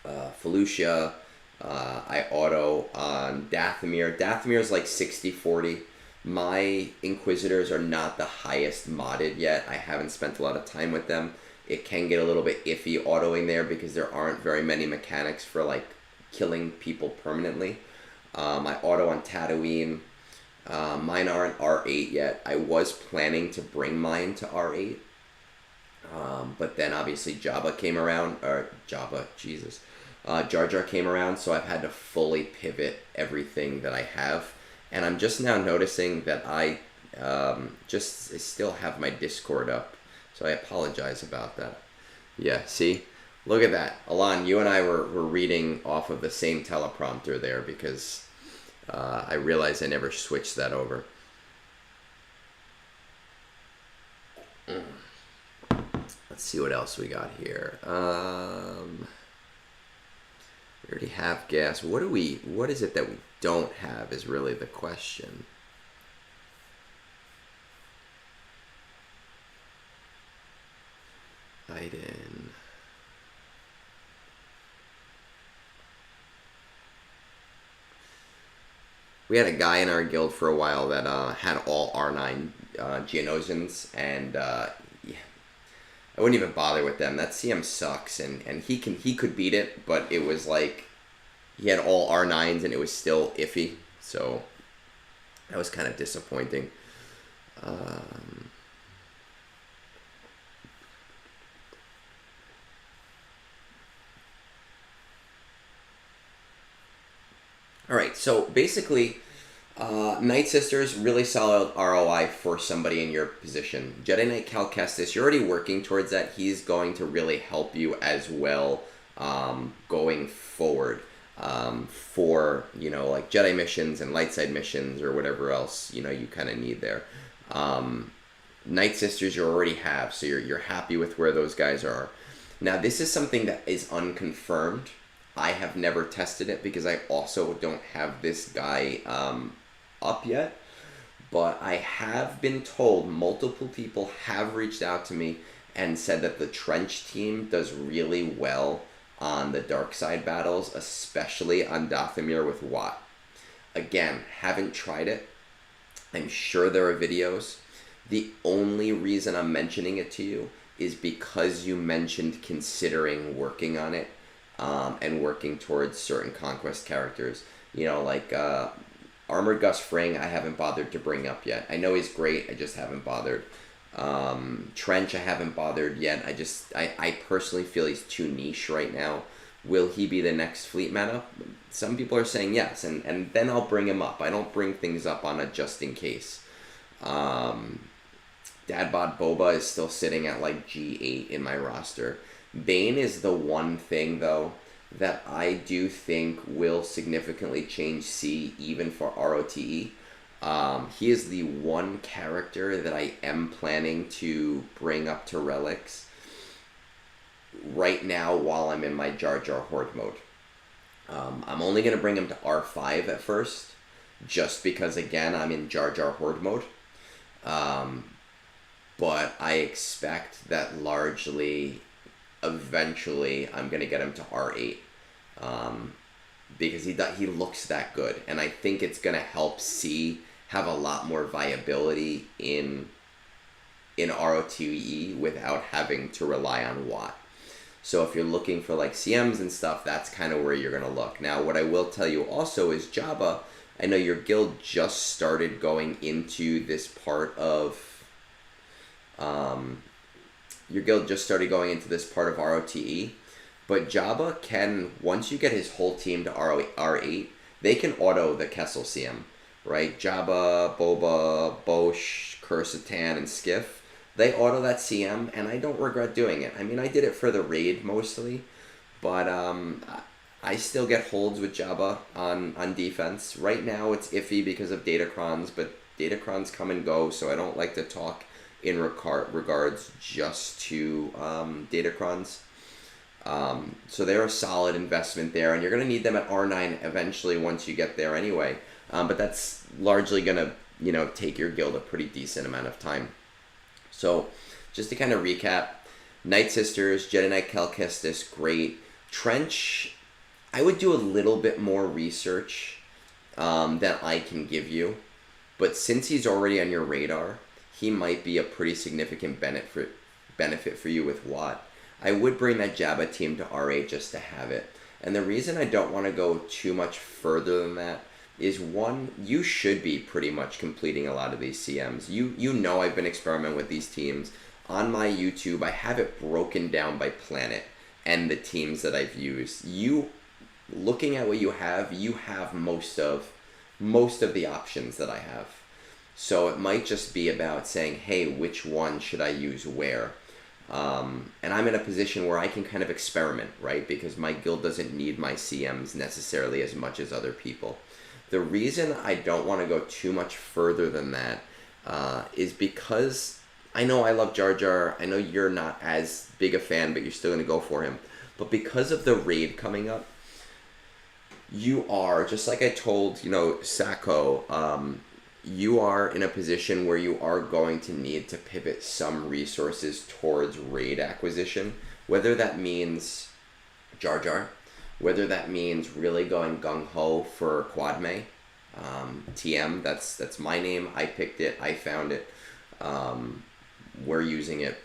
Felucia. I auto on Dathomir. Dathomir is like 60-40. My Inquisitors are not the highest modded yet. I haven't spent a lot of time with them. It can get a little bit iffy autoing there because there aren't very many mechanics for like killing people permanently. I auto on Tatooine. Mine aren't R8 yet. I was planning to bring mine to R8. But then obviously Jabba came around, Jar Jar came around, so I've had to fully pivot everything that I have. And I'm just now noticing that I still have my Discord up, so I apologize about that. Yeah, see? Look at that. Alon, you and I were reading off of the same teleprompter there, because I realized I never switched that over. Let's see what else we got here. We already have gas. What is it that we don't have is really the question. Iden. We had a guy in our guild for a while that had all R9 Geonosians, and yeah, I wouldn't even bother with them. That CM sucks, and he could beat it, but it was like he had all R9s and it was still iffy, so that was kind of disappointing. Alright, so basically, Night Sisters, really solid ROI for somebody in your position. Jedi Knight Cal Kestis, you're already working towards that. He's going to really help you as well going forward for, you know, like Jedi missions and light side missions or whatever else, you know, you kind of need there. Night Sisters you already have, so you're happy with where those guys are. Now, this is something that is unconfirmed. I have never tested it because I also don't have this guy up yet, but I have been told multiple people have reached out to me and said that the Trench team does really well on the dark side battles, especially on Dathomir with Watt. Again, haven't tried it. I'm sure there are videos. The only reason I'm mentioning it to you is because you mentioned considering working on it. And working towards certain Conquest characters. You know, like Armored Gus Fring, I haven't bothered to bring up yet. I know he's great, I just haven't bothered. Trench, I haven't bothered yet. I personally feel he's too niche right now. Will he be the next fleet meta? Some people are saying yes, and then I'll bring him up. I don't bring things up on a just in case. Dadbot Boba is still sitting at like G8 in my roster. Bane is the one thing, though, that I do think will significantly change C even for ROTE. He is the one character that I am planning to bring up to Relics right now while I'm in my Jar Jar Horde mode. I'm only going to bring him to R5 at first, just because, again, I'm in Jar Jar Horde mode. But I expect that largely... eventually I'm going to get him to R8 because he looks that good, and I think it's going to help C have a lot more viability in ROTE without having to rely on Watt. So if you're looking for like CMs and stuff, that's kind of where you're going to look. Now, what I will tell you also is Jabba, I know your guild just started going into this part of your guild just started going into this part of ROTE, but Jabba can, once you get his whole team to R8, they can auto the Kessel CM, right? Jabba, Boba, Bosch, Kursatan, and Skiff, they auto that CM, and I don't regret doing it. I mean, I did it for the raid mostly, but I still get holds with Jabba on defense. Right now it's iffy because of Datacrons, but Datacrons come and go, so I don't like to talk in regards just to Datacrons. So they're a solid investment there, and you're going to need them at R9 eventually once you get there anyway. But that's largely going to, you know, take your guild a pretty decent amount of time. So just to kind of recap, Night Sisters, Jedi Knight Cal Kestis, great. Trench, I would do a little bit more research than I can give you. But since he's already on your radar, he might be a pretty significant benefit for you with Watt. I would bring that Jabba team to R8 just to have it. And the reason I don't want to go too much further than that is, one, you should be pretty much completing a lot of these CMs. You know I've been experimenting with these teams. On my YouTube, I have it broken down by planet and the teams that I've used. You, looking at what you have most of the options that I have. So it might just be about saying, hey, which one should I use where? And I'm in a position where I can kind of experiment, right? Because my guild doesn't need my CMs necessarily as much as other people. The reason I don't want to go too much further than that is because I know I love Jar Jar. I know you're not as big a fan, but you're still going to go for him. But because of the raid coming up, you are, just like I told, you know, Sacco, you are in a position where you are going to need to pivot some resources towards raid acquisition, whether that means Jar Jar, whether that means really going gung-ho for Quadme, TM, that's my name, I picked it, I found it, we're using it,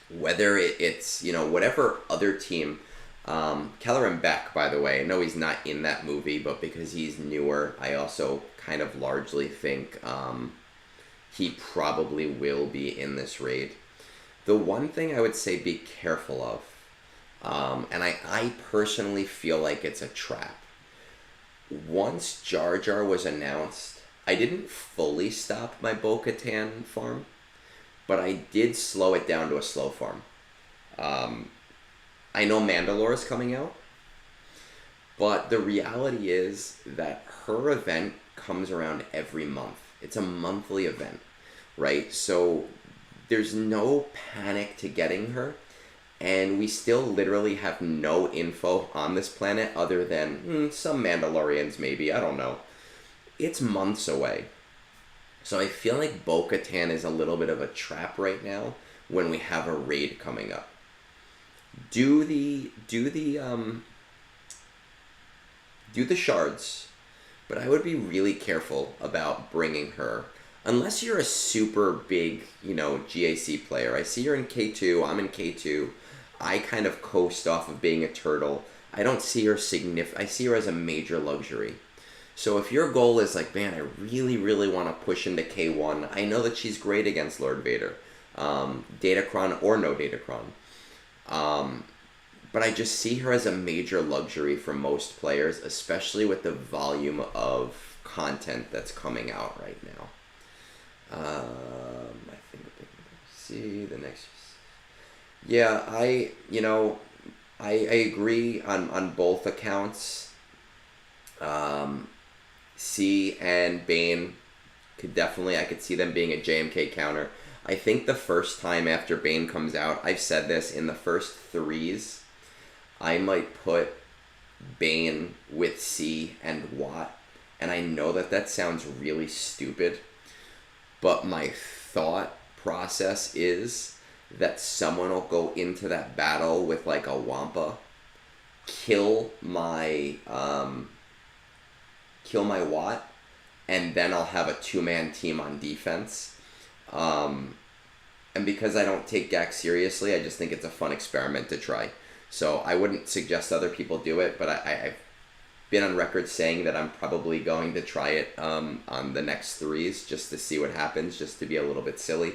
whether it's, you know, whatever other team. Kelleran Beck, by the way, I know he's not in that movie, but because he's newer, I also kind of largely think he probably will be in this raid. The one thing I would say be careful of, and I personally feel like it's a trap. Once Jar Jar was announced, I didn't fully stop my Bo-Katan farm, but I did slow it down to a slow farm. I know Mandalore is coming out, but the reality is that her event comes around every month. It's a monthly event, right? So there's no panic to getting her, and we still literally have no info on this planet other than some Mandalorians maybe, I don't know. It's months away. So I feel like Bo-Katan is a little bit of a trap right now when we have a raid coming up. Do the shards, but I would be really careful about bringing her unless you're a super big, you know, GAC player. I see her in K2, I'm in K2. I kind of coast off of being a turtle. I don't see her I see her as a major luxury. So if your goal is like, man, I really, really want to push into K1, I know that she's great against Lord Vader, Datacron or no Datacron. But I just see her as a major luxury for most players, especially with the volume of content that's coming out right now. I think, see the next. Yeah, I agree on both accounts. C and Bane I could see them being a JMK counter. I think the first time after Bane comes out, I've said this, in the first threes, I might put Bane with C and Watt. And I know that sounds really stupid, but my thought process is that someone will go into that battle with like a Wampa, kill my Watt, and then I'll have a two-man team on defense. And because I don't take GAC seriously, I just think it's a fun experiment to try. So I wouldn't suggest other people do it, but I've been on record saying that I'm probably going to try it on the next threes just to see what happens, just to be a little bit silly.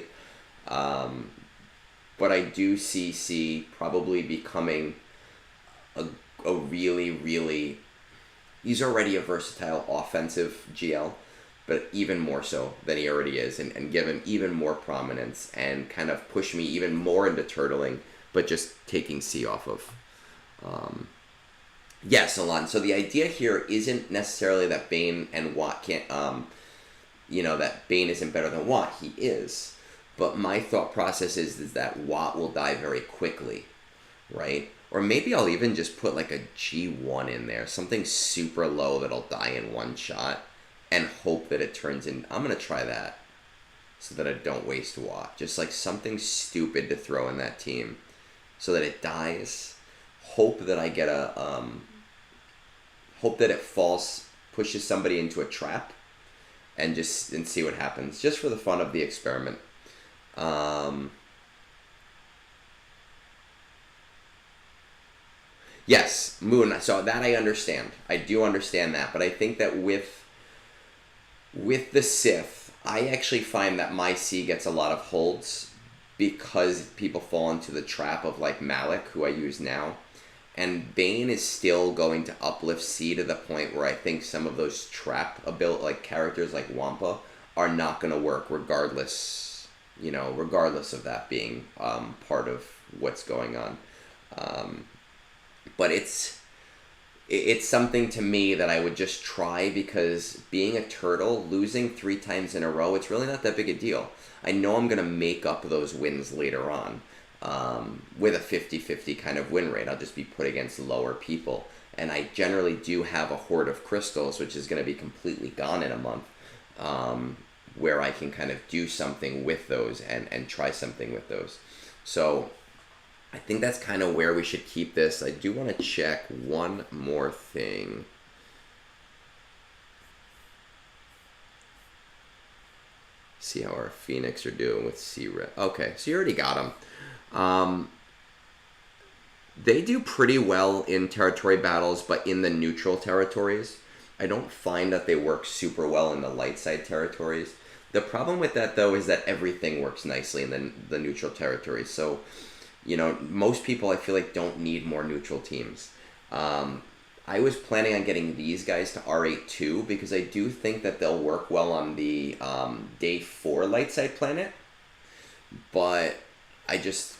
but I do see C probably becoming a really, really... He's already a versatile offensive GL, but even more so than he already is, and give him even more prominence and kind of push me even more into turtling, but just taking C off of. Yes, Alon. So the idea here isn't necessarily that Bane and Watt can't, that Bane isn't better than Watt. He is. But my thought process is that Watt will die very quickly, right? Or maybe I'll even just put like a G1 in there, something super low that'll die in one shot, and hope that it turns in... I'm going to try that so that I don't waste Watt. Just like something stupid to throw in that team so that it dies. Hope that I get a... hope that it falls, pushes somebody into a trap, and see what happens. Just for the fun of the experiment. Yes, Moon. So that I understand. I do understand that. But I think that with the Sith, I actually find that my C gets a lot of holds because people fall into the trap of like Malik, who I use now. And Bane is still going to uplift C to the point where I think some of those trap like characters like Wampa are not going to work regardless of that being part of what's going on. But it's something to me that I would just try, because being a turtle, losing 3 times in a row, it's really not that big a deal. I know I'm going to make up those wins later on with a 50-50 kind of win rate. I'll just be put against lower people. And I generally do have a hoard of crystals, which is going to be completely gone in a month, where I can kind of do something with those and try something with those. So I think that's kind of where we should keep this. I do want to check one more thing. See how our Phoenix are doing with C-Red. Okay, so you already got them. They do pretty well in territory battles, but in the neutral territories. I don't find that they work super well in the light side territories. The problem with that, though, is that everything works nicely in the neutral territories. So, most people, I feel like, don't need more neutral teams. I was planning on getting these guys to R8 too, because I do think that they'll work well on the day 4 light side planet. But I just,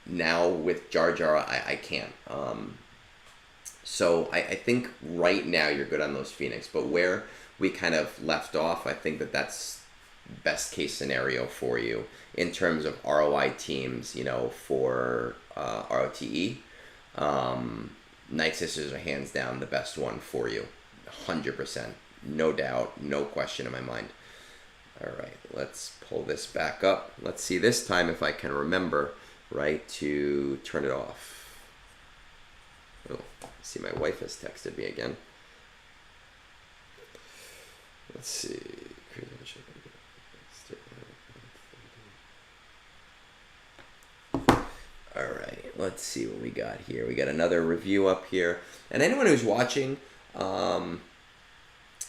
now with Jar Jar, I can't. So I think right now you're good on those Phoenix, but where we kind of left off, I think that that's best case scenario for you in terms of ROI teams, for ROTE. Night Sisters are hands down the best one for you. 100%. No doubt, no question in my mind. All right, let's pull this back up. Let's see this time if I can remember, right, to turn it off. Oh, see, my wife has texted me again. Let's see. All right, let's see what we got here. We got another review up here. And anyone who's watching,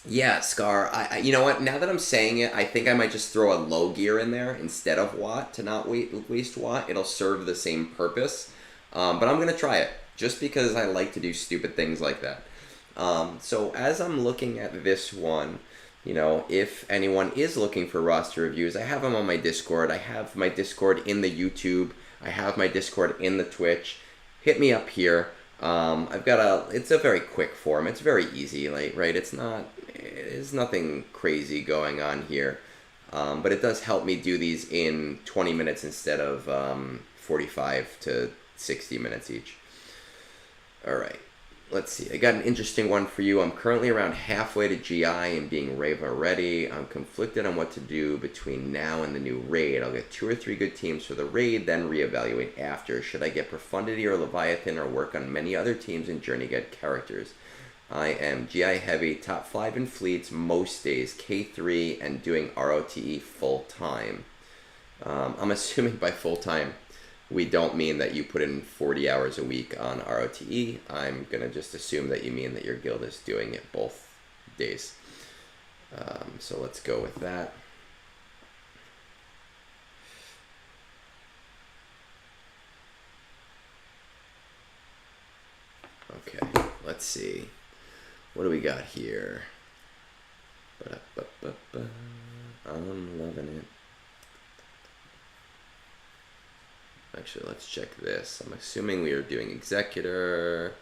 yeah, Scar, you know what? Now that I'm saying it, I think I might just throw a low gear in there instead of Watt to not waste Watt. It'll serve the same purpose. But I'm going to try it just because I like to do stupid things like that. So as I'm looking at this one, if anyone is looking for roster reviews, I have them on my Discord. I have my Discord in the YouTube. I have my Discord in the Twitch. Hit me up here. It's a very quick form. It's very easy, right? It's nothing crazy going on here. But it does help me do these in 20 minutes instead of 45 to 60 minutes each. All right. Let's see. I got an interesting one for you. I'm currently around halfway to GI and being Rava ready. I'm conflicted on what to do between now and the new raid. I'll get 2 or 3 good teams for the raid, then reevaluate after. Should I get Profundity or Leviathan or work on many other teams and Journey Guide characters? I am GI heavy, top 5 in fleets most days, K3, and doing ROTE full time. I'm assuming by full time we don't mean that you put in 40 hours a week on ROTE. I'm going to just assume that you mean that your guild is doing it both days. So let's go with that. Okay, let's see. What do we got here? Ba-da-ba-ba-ba. I'm loving it. Actually, let's check this. I'm assuming we are doing Executor.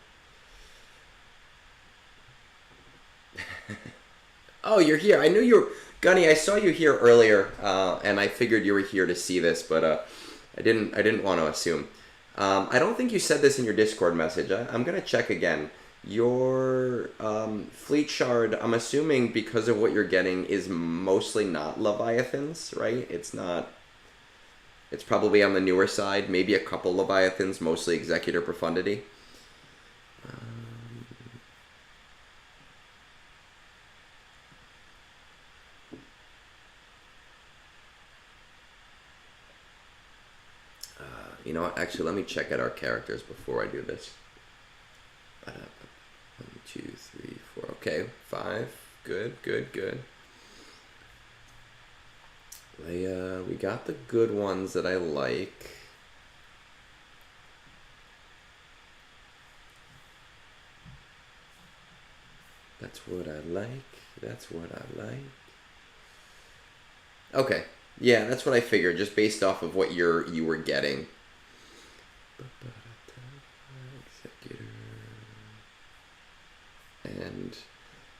Oh, you're here. I knew you were... Gunny, I saw you here earlier, and I figured you were here to see this, but I didn't want to assume. I don't think you said this in your Discord message. I'm going to check again. Your Fleet Shard, I'm assuming because of what you're getting, is mostly not Leviathans, right? It's not... It's probably on the newer side. Maybe a couple Leviathans, mostly Executor Profundity. You know what? Actually, let me check out our characters before I do this. 1, 2, 3, 4. Okay, 5. Good, good, good. We got the good ones that I like. That's what I like. That's what I like. Okay. Yeah, that's what I figured, just based off of what you were getting. Executor. And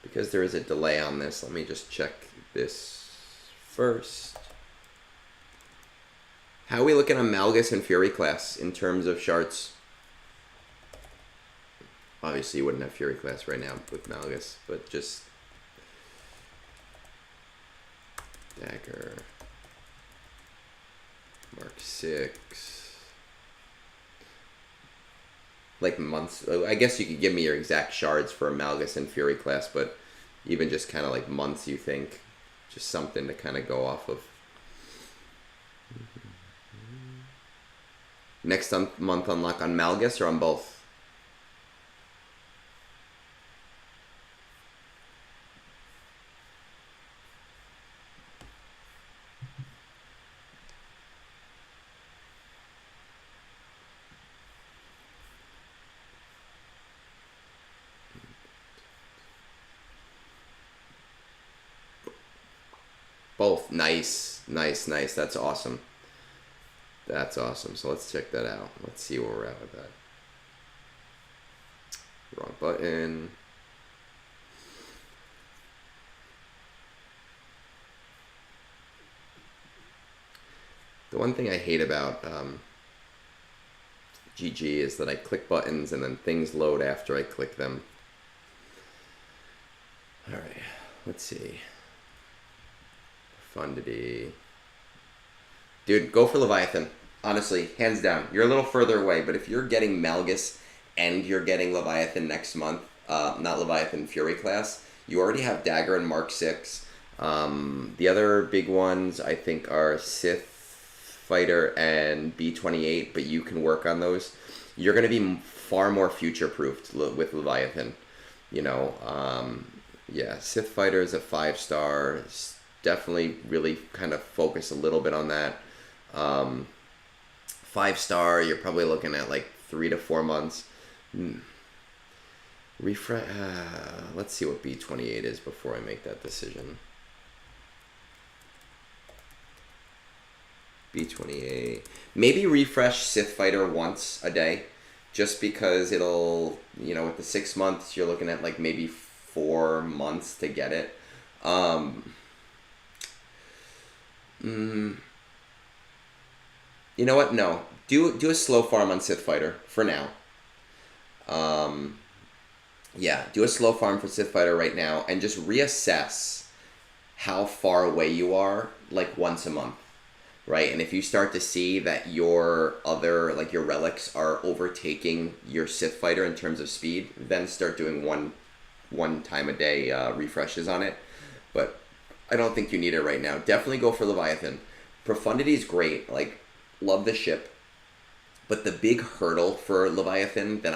because there is a delay on this, let me just check this first. How are we looking on Malgus and Fury class in terms of shards? Obviously, you wouldn't have Fury class right now with Malgus, but just Dagger, Mark 6. Like months. I guess you could give me your exact shards for Malgus and Fury class, but even just kind of like months, you think, just something to kind of go off of. Next month unlock on Malgus or on both? Both. Nice, nice, nice. That's awesome. That's awesome. So let's check that out. Let's see where we're at with that. Wrong button. The one thing I hate about GG is that I click buttons and then things load after I click them. All right, let's see. Profundity. Dude, go for Leviathan. Honestly, hands down. You're a little further away, but if you're getting Malgus and you're getting Leviathan next month, not Leviathan, Fury class, you already have Dagger and Mark 6. The other big ones, I think, are Sith Fighter and B28, but you can work on those. You're going to be far more future-proofed with Leviathan. You know, yeah, Sith Fighter is a 5-star. Definitely really kind of focus a little bit on that. 5-star, you're probably looking at like 3 to 4 months. Refresh. Let's see what B28 is before I make that decision. B28. Maybe refresh Sith Fighter once a day, just because it'll, you know, with the 6 months, you're looking at like maybe 4 months to get it. You know what? No. Do a slow farm on Sith Fighter for now. Yeah, do a slow farm for Sith Fighter right now and just reassess how far away you are, like once a month, right? And if you start to see that your other, like your relics are overtaking your Sith Fighter in terms of speed, then start doing one time a day refreshes on it. But I don't think you need it right now. Definitely go for Leviathan. Profundity is great. Like, love the ship. But the big hurdle for Leviathan that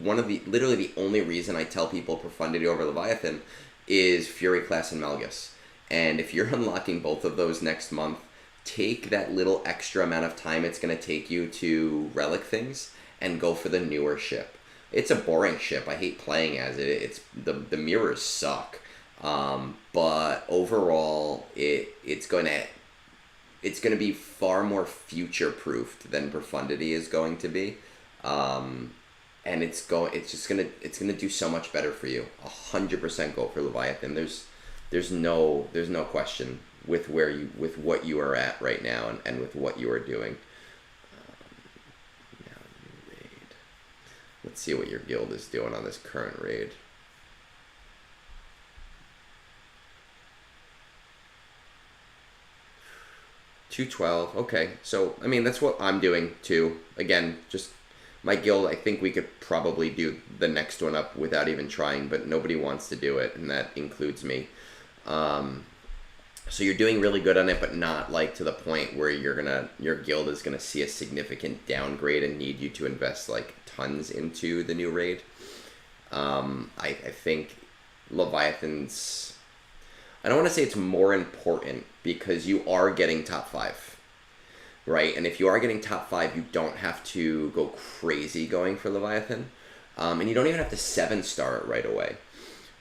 literally the only reason I tell people Profundity over Leviathan is Fury class and Malgus. And if you're unlocking both of those next month, take that little extra amount of time it's going to take you to relic things and go for the newer ship. it's a boring ship. I hate playing as it. It's the mirrors suck. But overall, it's gonna be far more future proofed than Profundity is going to be. And it's gonna do so much better for you. 100% go for Leviathan. There's no question with what you are at right now and with what you are doing. Now new raid. Let's see what your guild is doing on this current raid. $212. Okay, so I mean that's what I'm doing too. Again, just my guild. I think we could probably do the next one up without even trying, but nobody wants to do it, and that includes me. So you're doing really good on it, but not like to the point where your guild is gonna see a significant downgrade and need you to invest like tons into the new raid. I think Leviathan's. I don't want to say it's more important because you are getting top 5, right? And if you are getting top 5, you don't have to go crazy going for Leviathan, and you don't even have to 7-star it right away.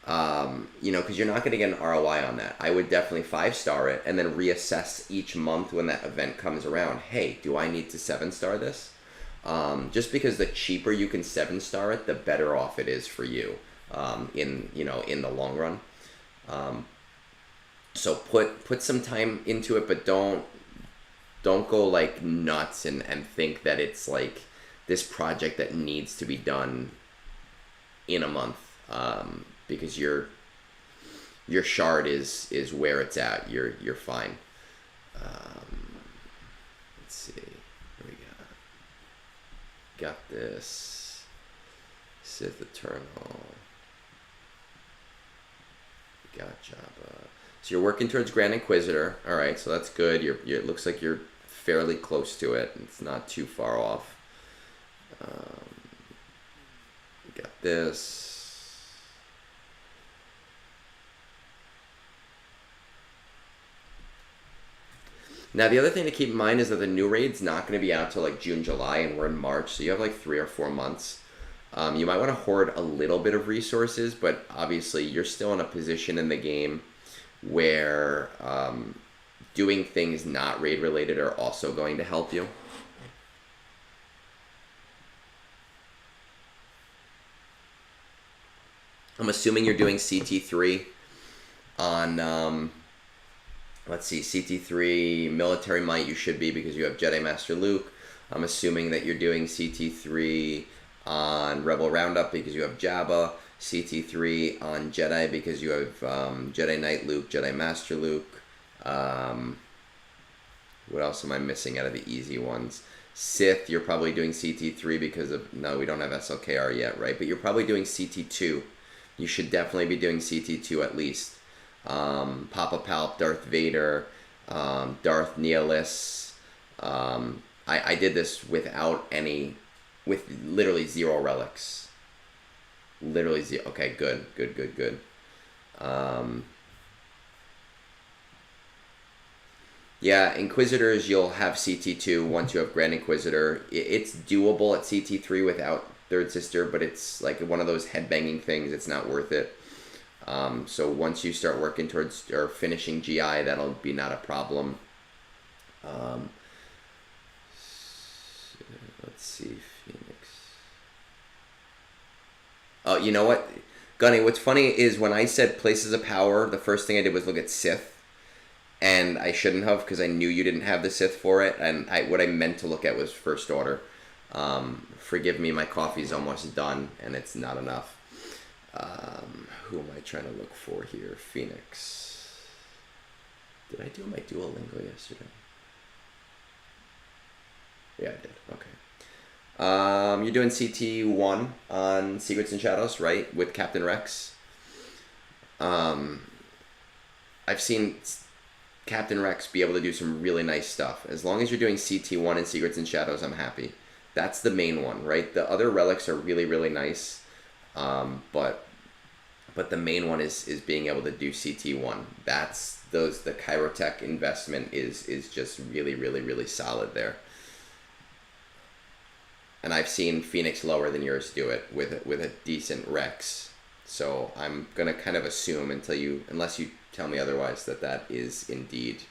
Because you're not going to get an ROI on that. I would definitely 5-star it and then reassess each month when that event comes around. Hey, do I need to 7-star this? Just because the cheaper you can 7-star it, the better off it is for you in the long run. So put some time into it, but don't go like nuts and think that it's like this project that needs to be done in a month. Because your shard is where it's at. You're fine. Let's see. What do we got this. Sith Eternal. Got Jabba. So you're working towards Grand Inquisitor. All right, so that's good. It looks like you're fairly close to it. It's not too far off. Got this. Now, the other thing to keep in mind is that the new raid's not going to be out till like June, July, and we're in March, so you have like 3 or 4 months. You might want to hoard a little bit of resources, but obviously you're still in a position in the game where doing things not raid related are also going to help you. I'm assuming you're doing CT3 on, let's see, CT3 Military Might you should be because you have Jedi Master Luke. I'm assuming that you're doing CT3 on Rebel Roundup because you have Jabba. CT3 on Jedi because you have Jedi Knight Luke, Jedi Master Luke. What else am I missing out of the easy ones? Sith, you're probably doing CT3 because of... No, we don't have SLKR yet, right? But you're probably doing CT2. You should definitely be doing CT2 at least. Papa Palp, Darth Vader, Darth Nihilus. I did this with literally 0 relics. Literally 0. Okay, good. Yeah, Inquisitors, you'll have CT2 once you have Grand Inquisitor. It's doable at CT3 without Third Sister, but it's like one of those headbanging things. It's not worth it. So once you start working towards or finishing GI, that'll be not a problem. Let's see, Phoenix. Oh, you know what? Gunny, what's funny is when I said Places of Power, the first thing I did was look at Sith. And I shouldn't have because I knew you didn't have the Sith for it. And what I meant to look at was First Order. Forgive me, my coffee's almost done and it's not enough. Who am I trying to look for here? Phoenix. Did I do my Duolingo yesterday? Yeah, I did. Okay. You're doing CT1 on Secrets and Shadows, right? With Captain Rex. I've seen Captain Rex be able to do some really nice stuff. As long as you're doing CT1 and Secrets and Shadows, I'm happy. That's the main one, right? The other relics are really, really nice. But the main one is being able to do CT1. The Chirotech investment is just really, really, really solid there. And I've seen Phoenix lower than yours do it with a decent Rex. So I'm gonna kind of assume unless you tell me otherwise, that is indeed,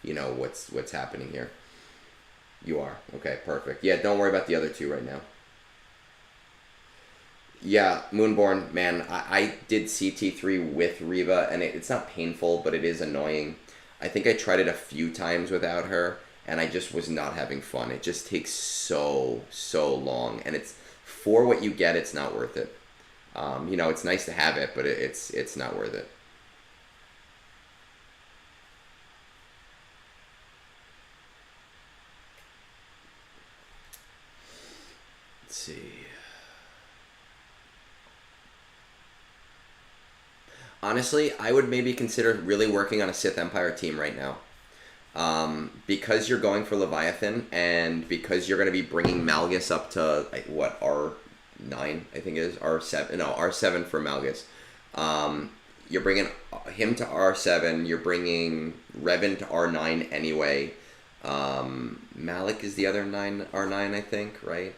what's happening here. You are. Okay, perfect. Yeah, don't worry about the other two right now. Yeah, Moonborn, man, I did CT3 with Reva, and it's not painful, but it is annoying. I think I tried it a few times without her, and I just was not having fun. It just takes so long, and it's for what you get, it's not worth it. It's nice to have it, but it's not worth it. Let's see. Honestly, I would maybe consider really working on a Sith Empire team right now. Because you're going for Leviathan, and because you're going to be bringing Malgus up to, what, R9, I think it is, R7, no, R7 for Malgus. You're bringing him to R7, you're bringing Revan to R9 anyway. Malik is the other R9, I think, right?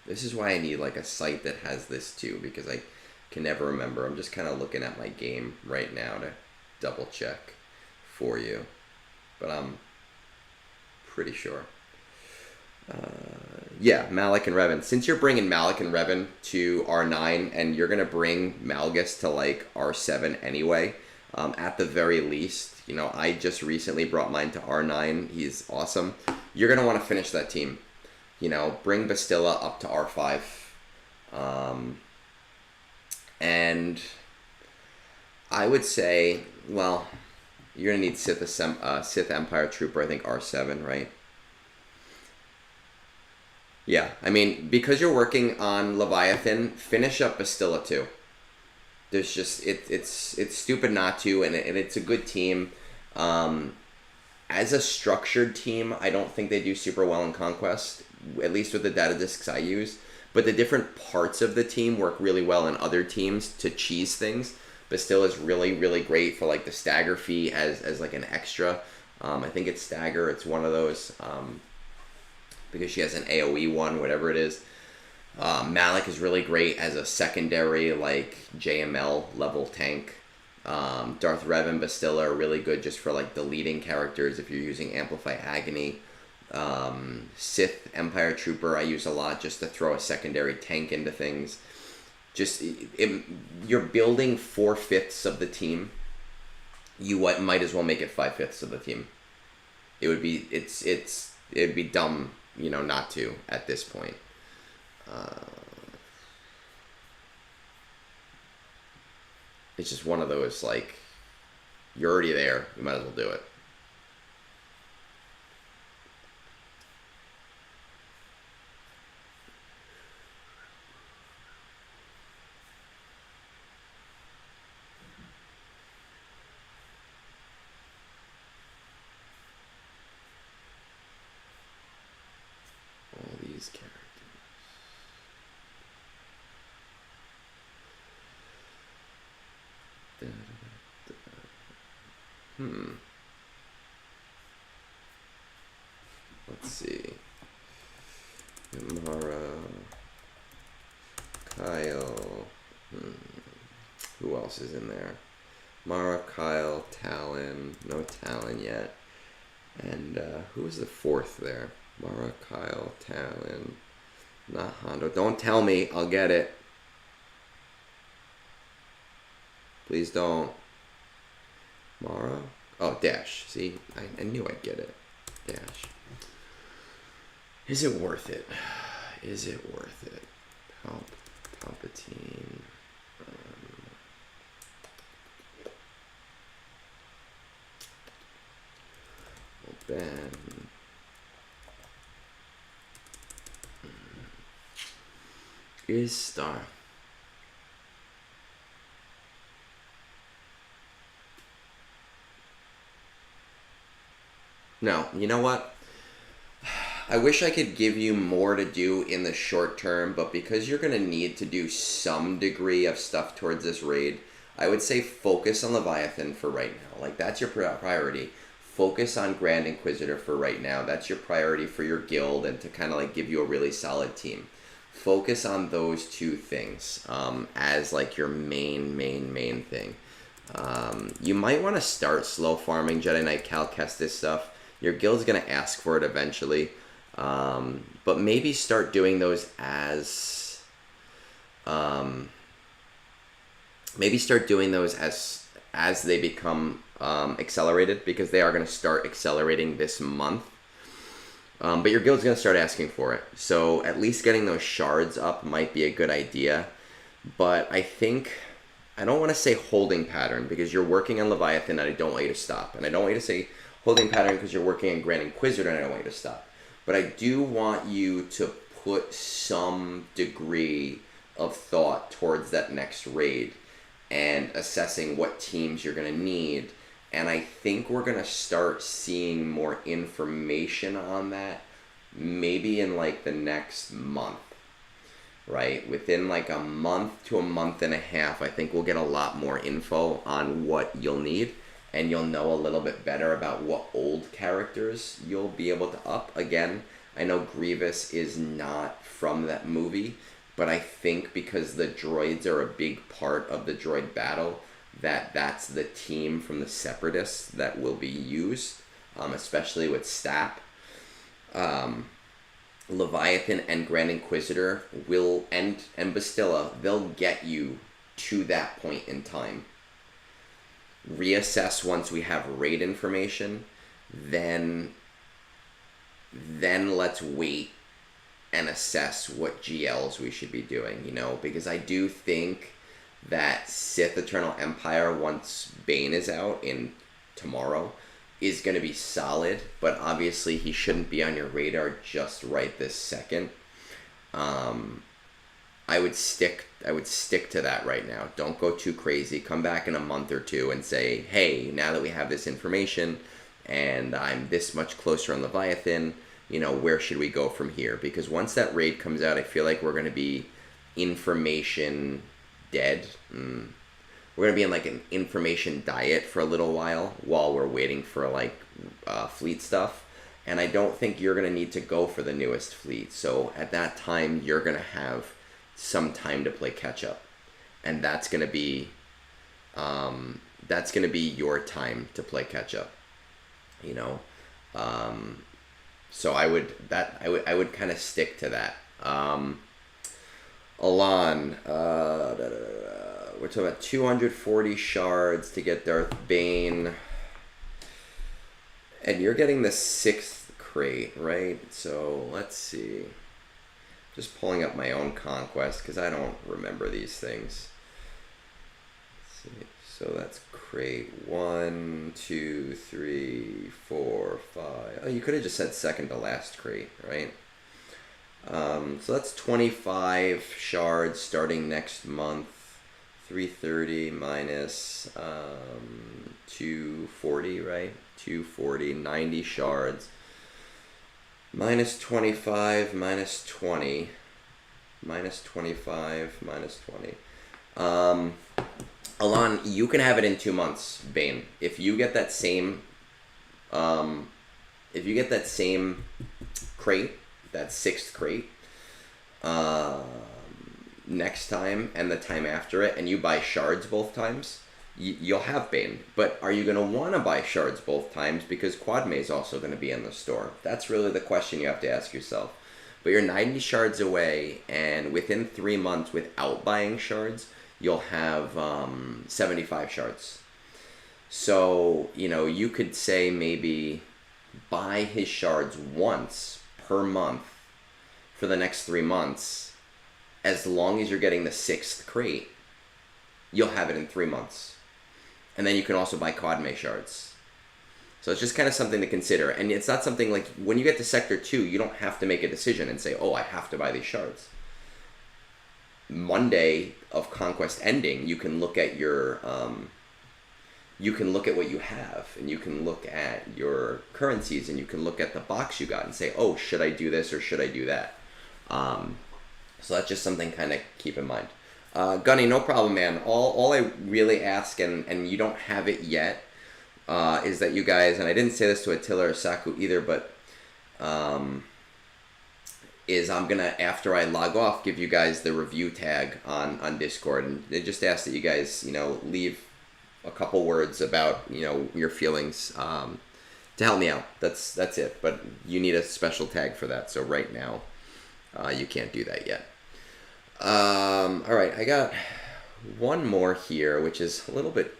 This is why I need like a site that has this too, because I can never remember. I'm just kind of looking at my game right now to double check for you, but I'm pretty sure. Yeah, Malik and Revan. Since you're bringing Malik and Revan to R9, and you're gonna bring Malgus to like R7 anyway, at the very least, I just recently brought mine to R9. He's awesome. You're gonna want to finish that team. Bring Bastilla up to R5. And I would say, well, you're going to need Sith Empire Trooper, I think R7, right? Yeah, I mean, because you're working on Leviathan, finish up Bastilla too. There's just, it's stupid not to, and it's a good team. As a structured team, I don't think they do super well in Conquest, at least with the data discs I use. But the different parts of the team work really well in other teams to cheese things. Bastilla is really, really great for like the stagger fee as like an extra. I think it's stagger. It's one of those because she has an AoE one, whatever it is. Malik is really great as a secondary like JML level tank. Darth Rev and Bastilla are really good just for like the leading characters if you're using Amplify Agony. Sith Empire Trooper I use a lot just to throw a secondary tank into things. Just you're building 4/5 of the team. You might as well make it 5/5 of the team. It would be it'd be dumb, not to at this point. It's just one of those like you're already there. You might as well do it. Characters. Let's see. Mara, Kyle. Who else is in there? Mara, Kyle, Talon. No Talon yet. And who was the fourth there? Mara, Kyle, Talon, not Hondo. Don't tell me. I'll get it. Please don't. Mara? Oh, Dash. See? I knew I'd get it. Dash. Is it worth it? Is it worth it? Palpatine. Ben. Is Star. No, you know what? I wish I could give you more to do in the short term, but because you're going to need to do some degree of stuff towards this raid, I would say focus on Leviathan for right now. Like, that's your priority. focus on Grand Inquisitor for right now. That's your priority for your guild and to kind of like give you a really solid team. Focus on those two things as like your main thing. You might want to start slow farming Jedi Knight Cal Kestis stuff. Your guild's going to ask for it eventually. But maybe start doing those as... as they become accelerated, because they are going to start accelerating this month. But your guild's going to start asking for it. So at least getting those shards up might be a good idea. But I think... I don't want to say holding pattern because you're working on Leviathan and I don't want you to stop. And I don't want you to say holding pattern because you're working on Grand Inquisitor and I don't want you to stop. But I do want you to put some degree of thought towards that next raid and assessing what teams you're going to need. And I think we're going to start seeing more information on that maybe in like the next month. Right? Within like a month to a month and a half, I think we'll get a lot more info on what you'll need, and you'll know a little bit better about what old characters you'll be able to up. Again, I know Grievous is not from that movie, but I think because the droids are a big part of the droid battle, that's the team from the Separatists that will be used, especially with Stap. Leviathan and Grand Inquisitor will, and Bastilla, they'll get you to that point in time. Reassess once we have raid information, then let's wait and assess what GLs we should be doing, you know, because I do think that Sith Eternal Empire, once Bane is out in tomorrow, is going to be solid, but obviously he shouldn't be on your radar just right this second. I would stick to that right now. Don't go too crazy. Come back in a month or two and say, hey, now that we have this information and I'm this much closer on Leviathan, you know, where should we go from here? Because once that raid comes out, I feel like we're going to be information dead. We're going to be in like an information diet for a little while we're waiting for like fleet stuff. And I don't think you're going to need to go for the newest fleet. So at that time, you're going to have some time to play catch up. And that's going to be your time to play catch up, you know? So I would kind of stick to that. Alan, we're talking about 240 shards to get Darth Bane. And you're getting the 6th crate, right? So let's see. Just pulling up my own Conquest because I don't remember these things. Let's see. So that's crate 1, 2, 3, 4, 5. Oh, you could have just said second to last crate, right? So that's 25 shards starting next month. 330 minus 240, right? 240, 90 shards. Minus 25, minus 20. Minus 25, minus 20. Alon, you can have it in 2 months, Bane. If you get that same crate, that 6th crate, next time and the time after it, and you buy shards both times, you'll have Bane. But are you going to want to buy shards both times because Quad May is also going to be in the store? That's really the question you have to ask yourself. But you're 90 shards away, and within 3 months, without buying shards, you'll have 75 shards. So, you know, you could say maybe buy his shards once per month for the next 3 months. As long as you're getting the 6th crate, you'll have it in 3 months. And then you can also buy Quad May shards. So it's just kind of something to consider. And it's not something like, when you get to Sector 2, you don't have to make a decision and say, oh, I have to buy these shards. Monday of Conquest ending, you can look at your, you can look at what you have, and you can look at your currencies, and you can look at the box you got and say, oh, should I do this or should I do that? So that's just something kind of keep in mind. Gunny, no problem, man. All I really ask, and you don't have it yet, is that you guys, and I didn't say this to Attila or Saku either, but is I'm gonna, after I log off, give you guys the review tag on Discord, and they just ask that you guys, you know, leave a couple words about, you know, your feelings to help me out. That's it. But you need a special tag for that. So right now, you can't do that yet. All right, I got one more here, which is a little bit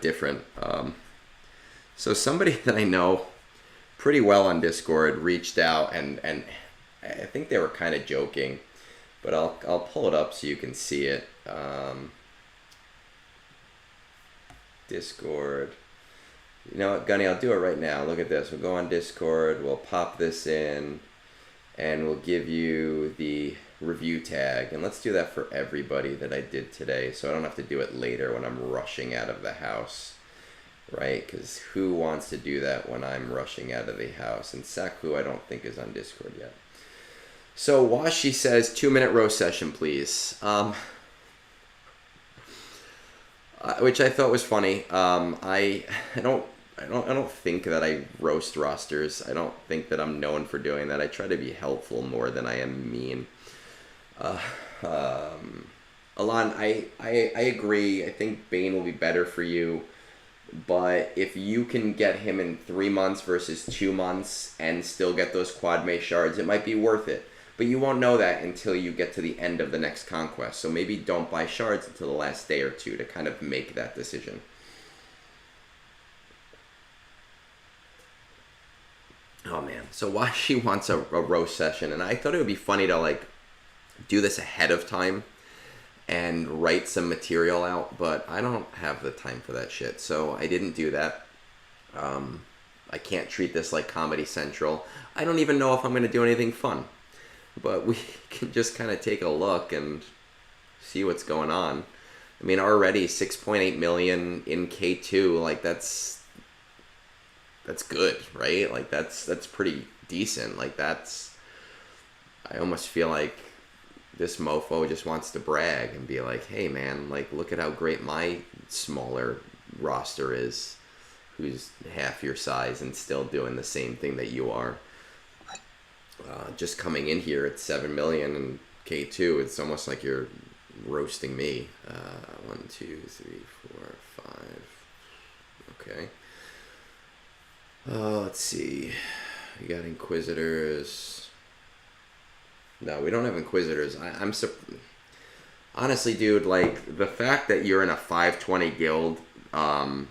different. So somebody that I know pretty well on Discord reached out, and I think they were kind of joking, but I'll pull it up so you can see it. Discord. You know what, Gunny, I'll do it right now. Look at this. We'll go on Discord, we'll pop this in, and we'll give you the review tag. And let's do that for everybody that I did today, so I don't have to do it later when I'm rushing out of the house. Right? Because who wants to do that when I'm rushing out of the house? And Saku, I don't think, is on Discord yet. So Washi says, 2-minute roast session, please. Which I thought was funny. I don't think that I roast rosters. I don't think that I'm known for doing that. I try to be helpful more than I am mean. Alon, I agree. I think Bane will be better for you. But if you can get him in 3 months versus 2 months and still get those quad May shards, it might be worth it. But you won't know that until you get to the end of the next conquest. So maybe don't buy shards until the last day or two to kind of make that decision. Oh man, so Washi wants a roast session, and I thought it would be funny to like do this ahead of time and write some material out, but I don't have the time for that shit, so I didn't do that. I can't treat this like Comedy Central. I don't even know if I'm going to do anything fun, but we can just kind of take a look and see what's going on. I mean, already 6.8 million in K2, like that's good, right? Like that's pretty decent. Like that's, I almost feel like this mofo just wants to brag and be like, hey man, like look at how great my smaller roster is, who's half your size and still doing the same thing that you are. Just coming in here at 7 million and K2, it's almost like you're roasting me. 1, 2, 3, 4, 5. Okay. Let's see. We got Inquisitors. No, we don't have Inquisitors. I'm honestly, dude, like the fact that you're in a 520 guild, and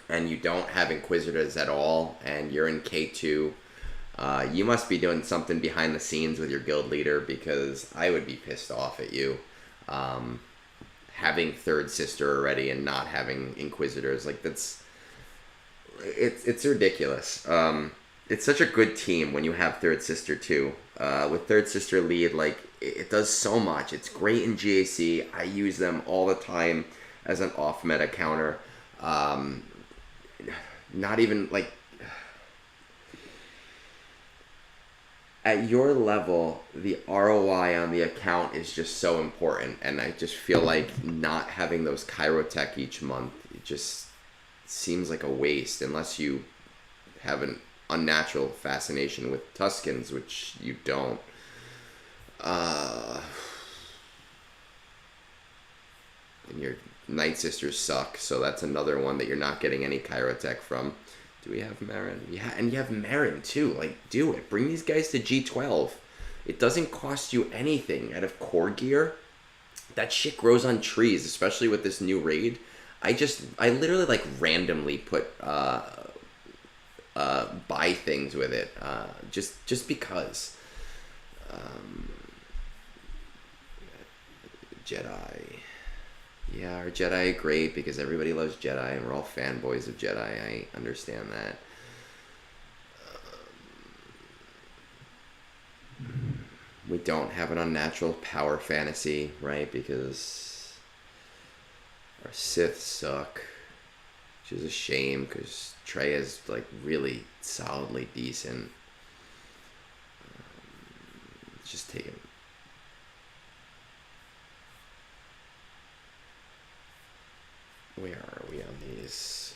you don't have Inquisitors at all, and you're in K2, you must be doing something behind the scenes with your guild leader, because I would be pissed off at you, having Third Sister already and not having Inquisitors. Like it's ridiculous. It's such a good team when you have Third Sister too. With Third Sister lead, like it does so much. It's great in GAC. I use them all the time as an off meta counter. Not even like at your level, the ROI on the account is just so important, and I just feel like not having those Chirotech each month, it just seems like a waste unless you have an unnatural fascination with Tuscans, which you don't. And your Night Sisters suck, so that's another one that you're not getting any Chirotech from. Do we have Marin? Yeah, and you have Marin too. Like, do it. Bring these guys to G12. It doesn't cost you anything out of core gear. That shit grows on trees, especially with this new raid. I literally like randomly put buy things with it, just because. Jedi. Yeah, our Jedi are great because everybody loves Jedi and we're all fanboys of Jedi. I understand that. We don't have an unnatural power fantasy, right? Because our Sith suck, which is a shame because Trey is like really solidly decent. Just taking. Where are we on these?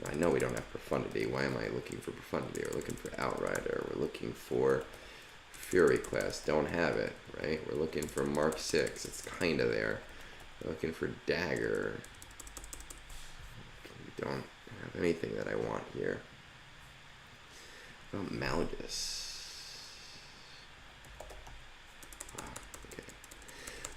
I know we don't have Profundity. Why am I looking for Profundity? We're looking for Outrider. We're looking for Fury class. Don't have it, right? We're looking for Mark 6. It's kind of there. We're looking for Dagger. We don't have anything that I want here. Oh, Malgus. Wow, okay.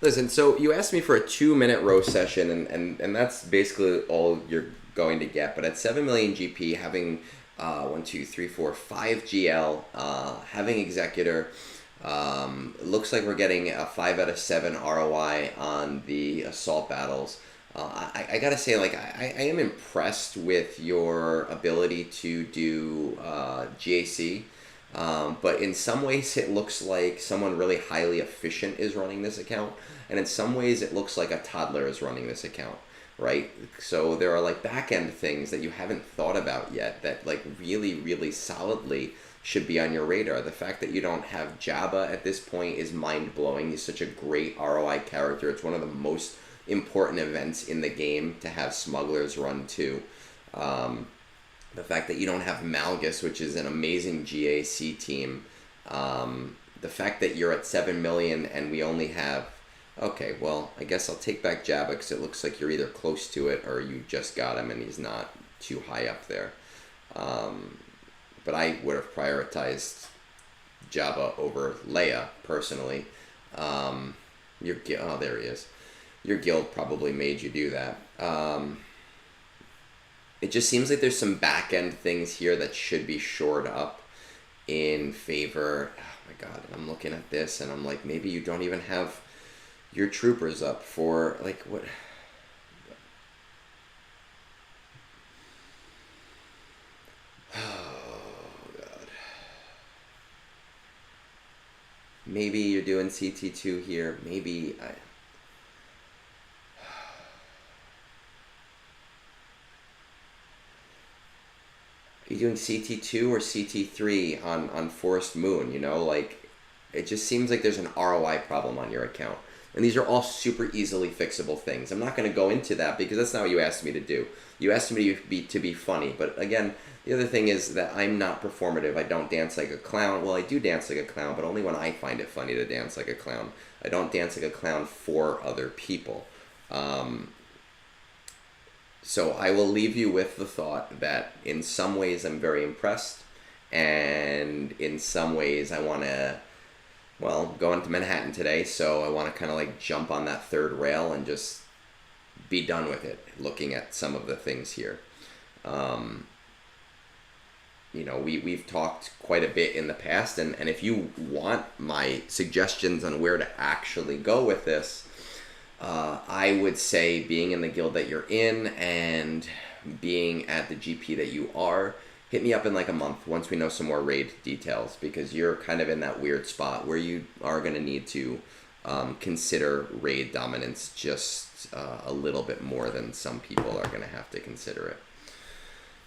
Listen, so you asked me for a 2-minute row session, and that's basically all you're going to get. But at 7 million GP, having 1, 2, 3, 4, 5 GL, having Executor, it looks like we're getting a 5 out of 7 ROI on the assault battles. I gotta say, like, I am impressed with your ability to do GAC, but in some ways it looks like someone really highly efficient is running this account, and in some ways it looks like a toddler is running this account, right? So there are like back-end things that you haven't thought about yet that like really, really solidly should be on your radar. The fact that you don't have Jabba at this point is mind-blowing. He's such a great ROI character. It's one of the most important events in the game to have smugglers run too. The fact that you don't have Malgus, which is an amazing GAC team. The fact that you're at 7 million and we only have... Okay, well, I guess I'll take back Jabba because it looks like you're either close to it or you just got him and he's not too high up there. But I would have prioritized Jabba over Leia, personally. Oh, there he is. Your guild probably made you do that. It just seems like there's some back-end things here that should be shored up in favor... Oh my god, I'm looking at this and I'm like, maybe you don't even have your troopers up for, like, what... Oh god. Maybe you're doing CT2 here. Maybe I... Are you doing CT2 or CT3 on Forest Moon? You know, like, it just seems like there's an ROI problem on your account. And these are all super easily fixable things. I'm not going to go into that because that's not what you asked me to do. You asked me to be funny. But again, the other thing is that I'm not performative. I don't dance like a clown. Well, I do dance like a clown, but only when I find it funny to dance like a clown. I don't dance like a clown for other people. So I will leave you with the thought that in some ways I'm very impressed, and in some ways I want to, well, go into Manhattan today, so I want to kind of like jump on that third rail and just be done with it, looking at some of the things here. You know, we've talked quite a bit in the past, and if you want my suggestions on where to actually go with this, I would say being in the guild that you're in and being at the GP that you are, hit me up in like a month once we know some more raid details, because you're kind of in that weird spot where you are going to need to consider raid dominance just a little bit more than some people are going to have to consider it.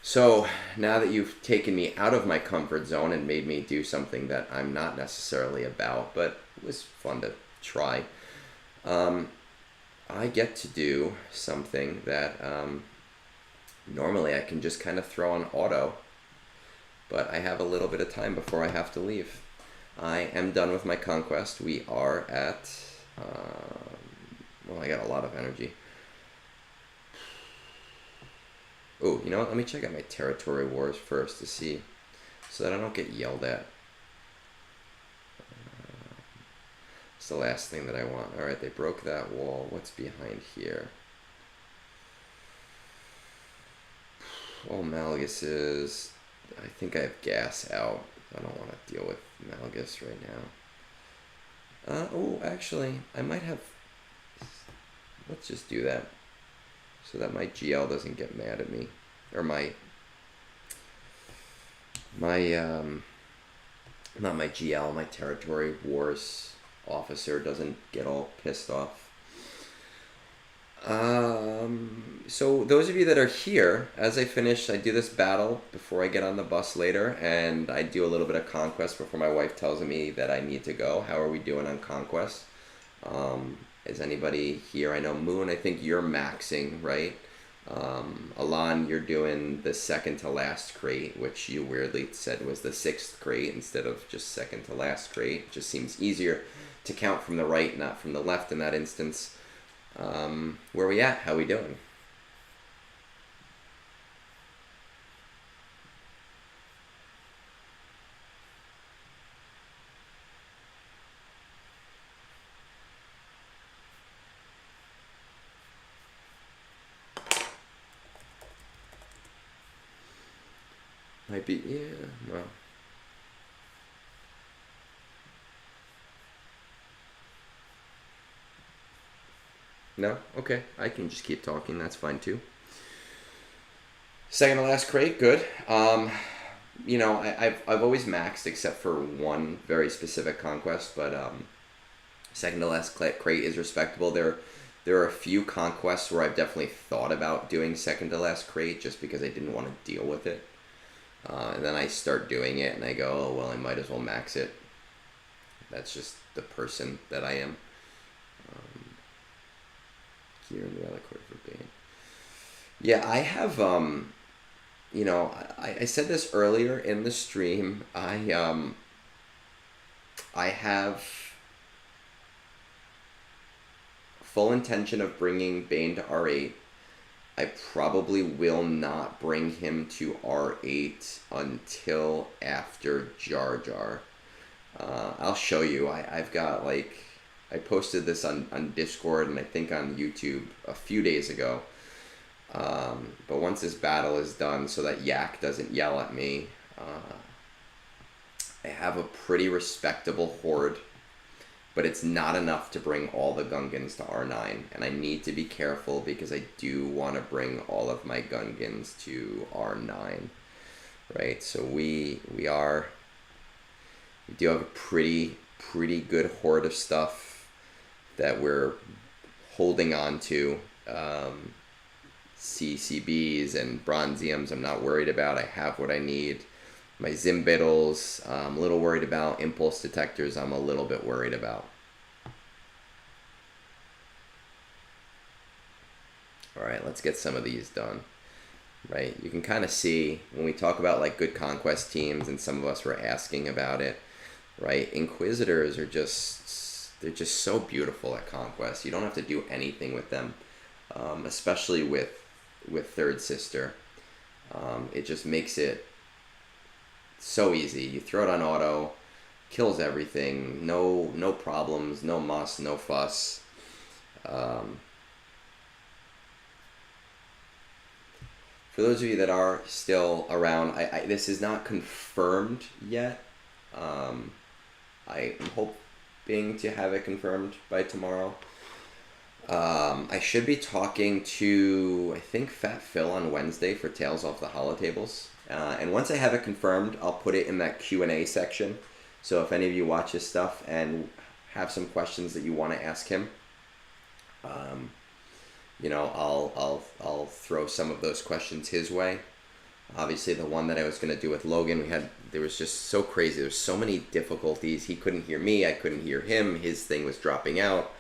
So now that you've taken me out of my comfort zone and made me do something that I'm not necessarily about, but it was fun to try, I get to do something that normally I can just kind of throw on auto, but I have a little bit of time before I have to leave. I am done with my conquest. We are at, well, I got a lot of energy. Oh, you know what? Let me check out my territory wars first to see, so that I don't get yelled at. It's the last thing that I want. Alright, they broke that wall. What's behind here? Oh, Malgus is... I think I have gas out. I don't want to deal with Malgus right now. Oh, actually, I might have... Let's just do that, so that my GL doesn't get mad at me. Or my... Not my GL, my territory wars officer doesn't get all pissed off. So those of you that are here, as I finish, I do this battle before I get on the bus later, and I do a little bit of Conquest before my wife tells me that I need to go. How are we doing on Conquest? Is anybody here? I know Moon, I think you're maxing, right? Alon, you're doing the second to last crate, which you weirdly said was the 6th crate instead of just second to last crate. It just seems easier to count from the right, not from the left in that instance. Where we at? How we doing? Might be, yeah, well. No? Okay. I can just keep talking. That's fine too. Second to last crate, good. You know, I've always maxed except for one very specific conquest, but second to last crate is respectable. There are a few conquests where I've definitely thought about doing second to last crate just because I didn't want to deal with it. And then I start doing it and I go, oh, well, I might as well max it. That's just the person that I am. Here in the reliquary for Bane. Yeah, I have, you know, I said this earlier in the stream. I have full intention of bringing Bane to R8. I probably will not bring him to R8 until after Jar Jar. I'll show you. I've got like, I posted this on Discord and I think on YouTube a few days ago. But once this battle is done so that Yak doesn't yell at me, I have a pretty respectable horde, but it's not enough to bring all the Gungans to R9. And I need to be careful because I do want to bring all of my Gungans to R9. Right, so we do have a pretty good horde of stuff that we're holding on to. CCBs and Bronziums I'm not worried about. I have what I need. My Zimbittles I'm a little worried about. Impulse detectors I'm a little bit worried about. Alright, let's get some of these done. Right, you can kind of see when we talk about like good conquest teams, and some of us were asking about it, right? Inquisitors are they're just so beautiful at Conquest. You don't have to do anything with them, especially with Third Sister. It just makes it so easy. You throw it on auto, kills everything, no problems, no muss, no fuss. For those of you that are still around, this is not confirmed yet. I am hoping to have it confirmed by tomorrow. I should be talking to, I think, Fat Phil on Wednesday for Tales Off the Holotables. And once I have it confirmed, I'll put it in that Q&A section. So if any of you watch his stuff and have some questions that you want to ask him, you know, I'll throw some of those questions his way. Obviously, the one that I was going to do with Logan, there was just so crazy. There's so many difficulties. He couldn't hear me. I couldn't hear him. His thing was dropping out.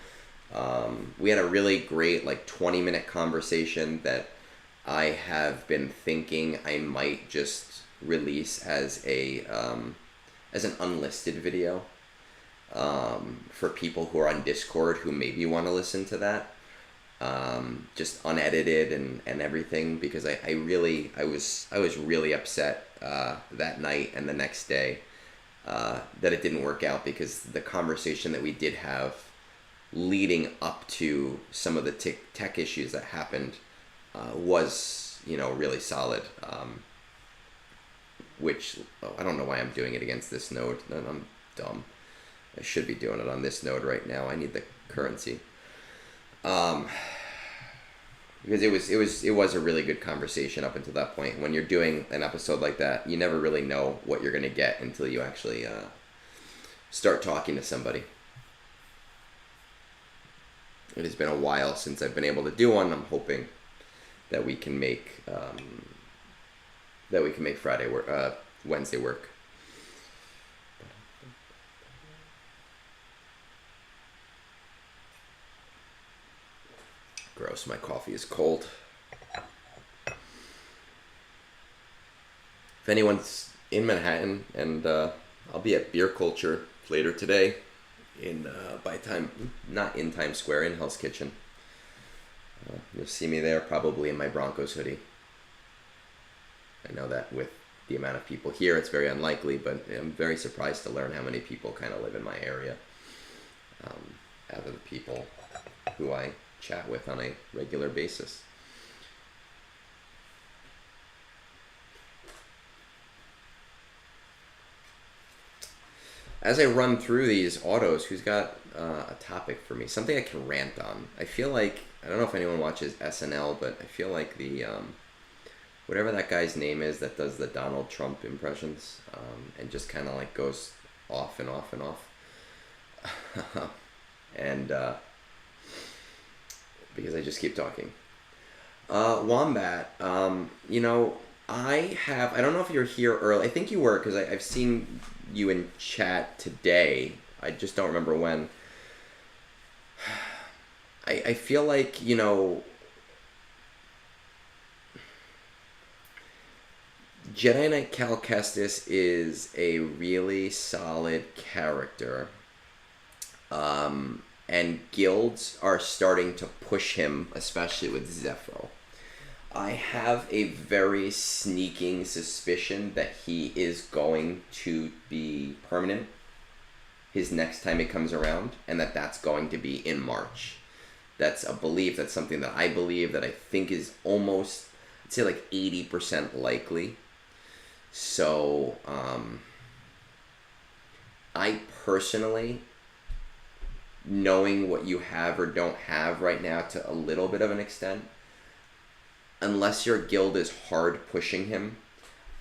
We had a really great, like, 20-minute conversation that I have been thinking I might just release as an unlisted video for people who are on Discord who maybe want to listen to that. Just unedited and everything, because I was really upset that night and the next day that it didn't work out, because the conversation that we did have leading up to some of the tech issues that happened was, you know, really solid. Which I don't know why I'm doing it against this node. I'm dumb. I should be doing it on this node right now. I need the currency. Because it was a really good conversation up until that point. When you're doing an episode like that, you never really know what you're going to get until you actually start talking to somebody. It has been a while since I've been able to do one. I'm hoping that we can make Friday work, Wednesday work. Gross, my coffee is cold. If anyone's in Manhattan, and I'll be at Beer Culture later today, not in Times Square, in Hell's Kitchen. You'll see me there, probably in my Broncos hoodie. I know that with the amount of people here, it's very unlikely, but I'm very surprised to learn how many people kind of live in my area. Out of the people who I chat with on a regular basis. As I run through these autos, who's got a topic for me? Something I can rant on. I feel like, I don't know if anyone watches SNL, but I feel like the, whatever that guy's name is that does the Donald Trump impressions, and just kind of like goes off and off and off. And, because I just keep talking. Wombat, you know, I don't know if you're here early. I think you were, because I've seen you in chat today. I just don't remember when. I feel like, you know, Jedi Knight Cal Kestis is a really solid character. And guilds are starting to push him, especially with Zepho. I have a very sneaking suspicion that he is going to be permanent his next time it comes around, and that's going to be in March. That's a belief, that's something that I believe, that I think is almost, I'd say like 80% likely. So, I personally, knowing what you have or don't have right now to a little bit of an extent, unless your guild is hard pushing him,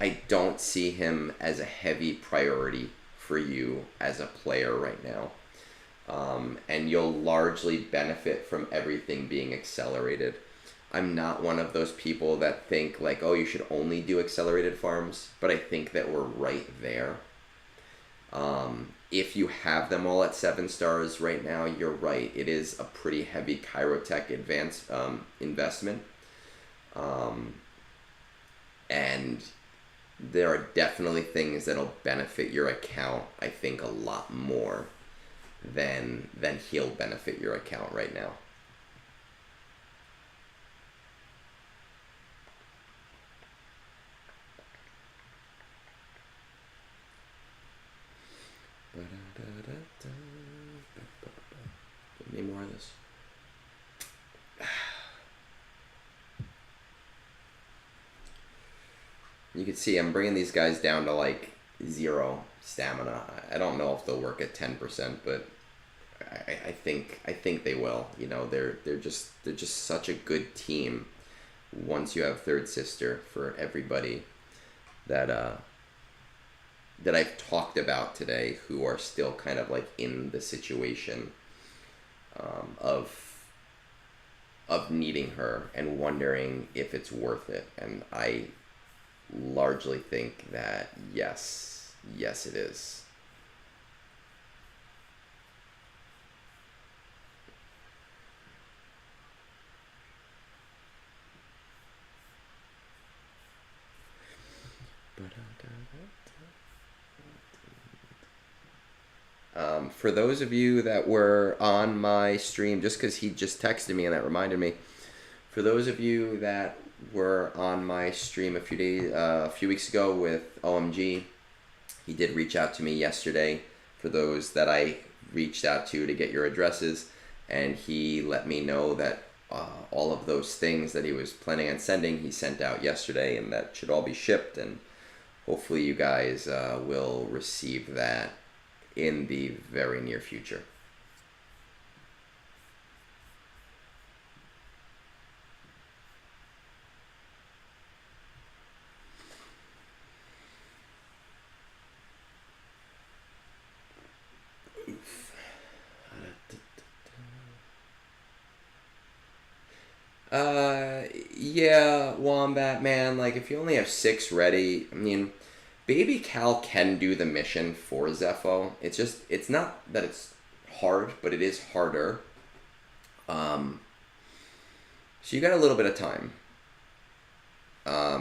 I don't see him as a heavy priority for you as a player right now. And you'll largely benefit from everything being accelerated. I'm not one of those people that think like, oh, you should only do accelerated farms, but I think that we're right there. If you have them all at 7 stars right now, you're right. It is a pretty heavy Chirotech advanced investment. And there are definitely things that'll benefit your account, I think, a lot more than he'll benefit your account right now. Give me more of this. You can see I'm bringing these guys down to like 0 stamina. I don't know if they'll work at 10%, but I think they will. You know, they're just such a good team once you have Third Sister for everybody that I've talked about today, who are still kind of like in the situation of needing her and wondering if it's worth it. And I largely think that yes it is. For those of you that were on my stream, just because he just texted me and that reminded me, for those of you that were on my stream a few weeks ago with OMG, he did reach out to me yesterday, for those that I reached out to get your addresses, and he let me know that all of those things that he was planning on sending, he sent out yesterday, and that should all be shipped, and hopefully you guys will receive that in the very near future. Yeah, Wombat, man, like, if you only have 6 ready, I mean, Baby Cal can do the mission for Zepho. It's not that it's hard, but it is harder. So you got a little bit of time.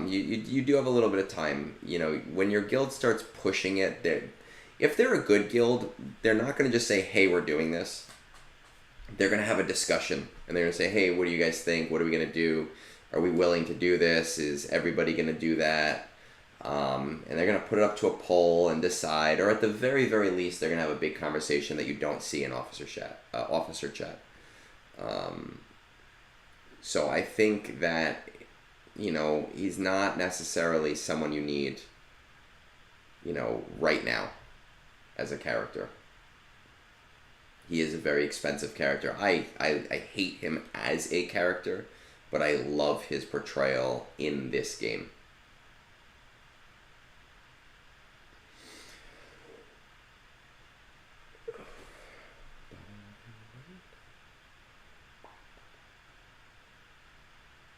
You do have a little bit of time. You know, when your guild starts pushing it, if they're a good guild, they're not going to just say, hey, we're doing this. They're going to have a discussion, and they're going to say, hey, what do you guys think? What are we going to do? Are we willing to do this? Is everybody going to do that? And they're going to put it up to a poll and decide, or at the very, very least, they're going to have a big conversation that you don't see in officer chat. So I think that, you know, he's not necessarily someone you need, you know, right now as a character. He is a very expensive character. I hate him as a character, but I love his portrayal in this game.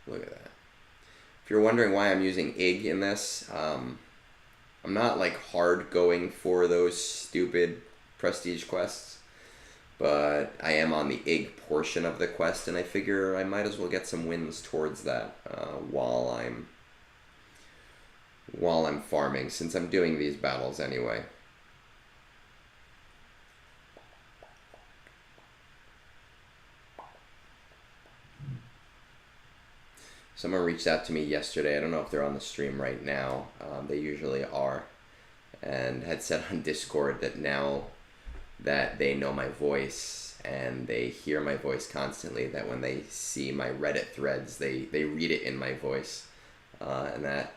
Look at that. If you're wondering why I'm using Ig in this, I'm not like hard going for those stupid prestige quests, but I am on the Ig portion of the quest, and I figure I might as well get some wins towards that while I'm farming, since I'm doing these battles anyway. Someone reached out to me yesterday. I don't know if they're on the stream right now. They usually are. And had said on Discord that now that they know my voice and they hear my voice constantly, that when they see my Reddit threads, they read it in my voice. And that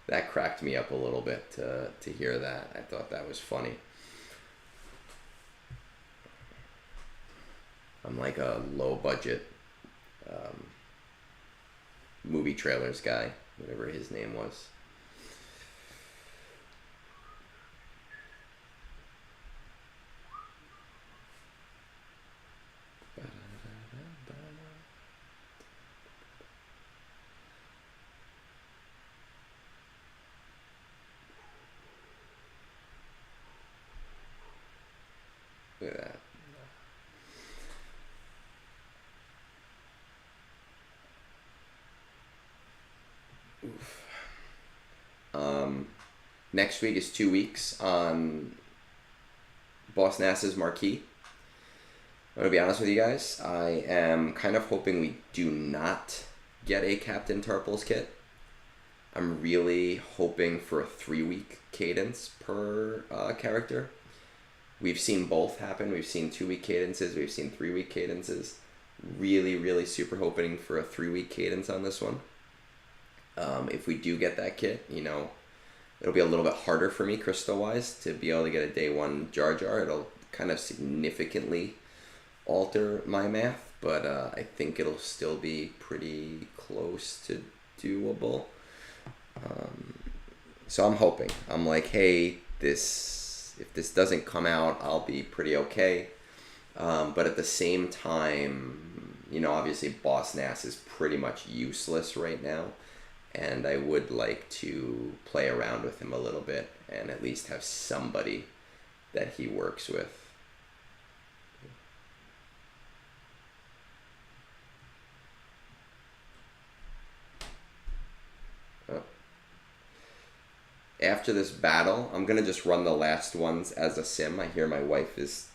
that cracked me up a little bit to hear that. I thought that was funny. I'm like a low budget movie trailers guy, whatever his name was. Look at that. Oof. Next week is 2 weeks on Boss Nass's Marquee. I'm going to be honest with you guys. I am kind of hoping we do not get a Captain Tarple's kit. I'm really hoping for a 3-week cadence per character. We've seen both happen. We've seen 2-week cadences. We've seen 3-week cadences. Really, really super hoping for a 3-week cadence on this one. If we do get that kit, you know, it'll be a little bit harder for me crystal-wise to be able to get a day 1 Jar Jar. It'll kind of significantly alter my math, but I think it'll still be pretty close to doable. So I'm hoping. I'm like, hey, if this doesn't come out, I'll be pretty okay. But at the same time, you know, obviously Boss Nass is pretty much useless right now. And I would like to play around with him a little bit and at least have somebody that he works with. Oh. After this battle, I'm going to just run the last ones as a sim. I hear my wife is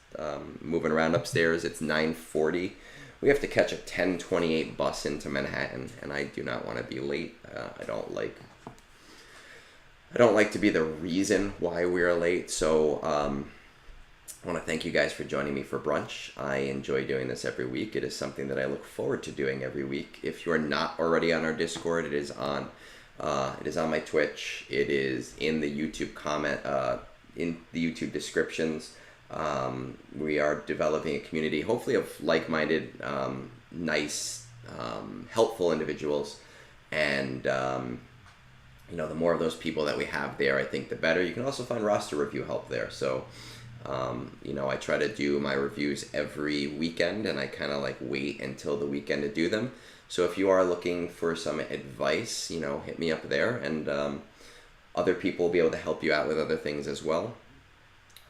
moving around upstairs. It's 9:40. We have to catch a 10:28 bus into Manhattan, and I do not want to be late. I don't like to be the reason why we're late. So I want to thank you guys for joining me for brunch. I enjoy doing this every week. It is something that I look forward to doing every week. If you are not already on our Discord, it is on my Twitch. It is in the YouTube in the YouTube descriptions. We are developing a community, hopefully of like-minded, nice, helpful individuals, and you know, the more of those people that we have there, I think the better. You can also find roster review help there. So you know, I try to do my reviews every weekend, and I kind of like wait until the weekend to do them. So if you are looking for some advice, you know, hit me up there, and other people will be able to help you out with other things as well.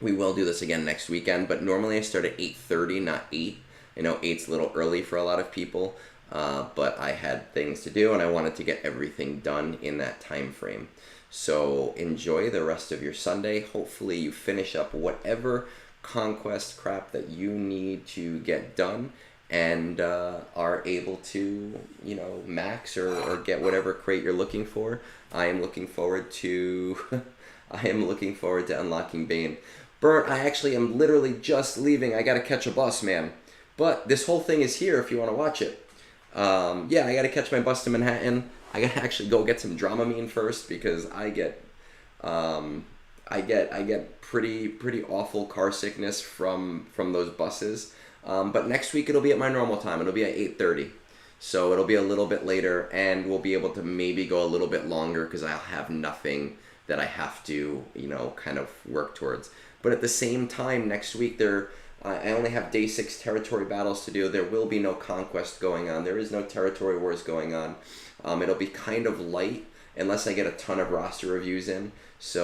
We will do this again next weekend, but normally I start at 8:30, not 8. I know 8's a little early for a lot of people. but I had things to do and I wanted to get everything done in that time frame. So enjoy the rest of your Sunday. Hopefully you finish up whatever Conquest crap that you need to get done and are able to, you know, max or get whatever crate you're looking for. I am looking forward to unlocking Bane. Bert, I actually am literally just leaving. I gotta catch a bus, man. But this whole thing is here if you want to watch it. Yeah, I gotta catch my bus to Manhattan. I gotta actually go get some Dramamine first because I get pretty awful car sickness from those buses. But next week it'll be at my normal time. It'll be at 8:30. So it'll be a little bit later and we'll be able to maybe go a little bit longer because I'll have nothing that I have to, you know, kind of work towards. But at the same time, next week I only have day 6 territory battles to do. There will be no Conquest going on. There is no territory wars going on. It'll be kind of light unless I get a ton of roster reviews in. So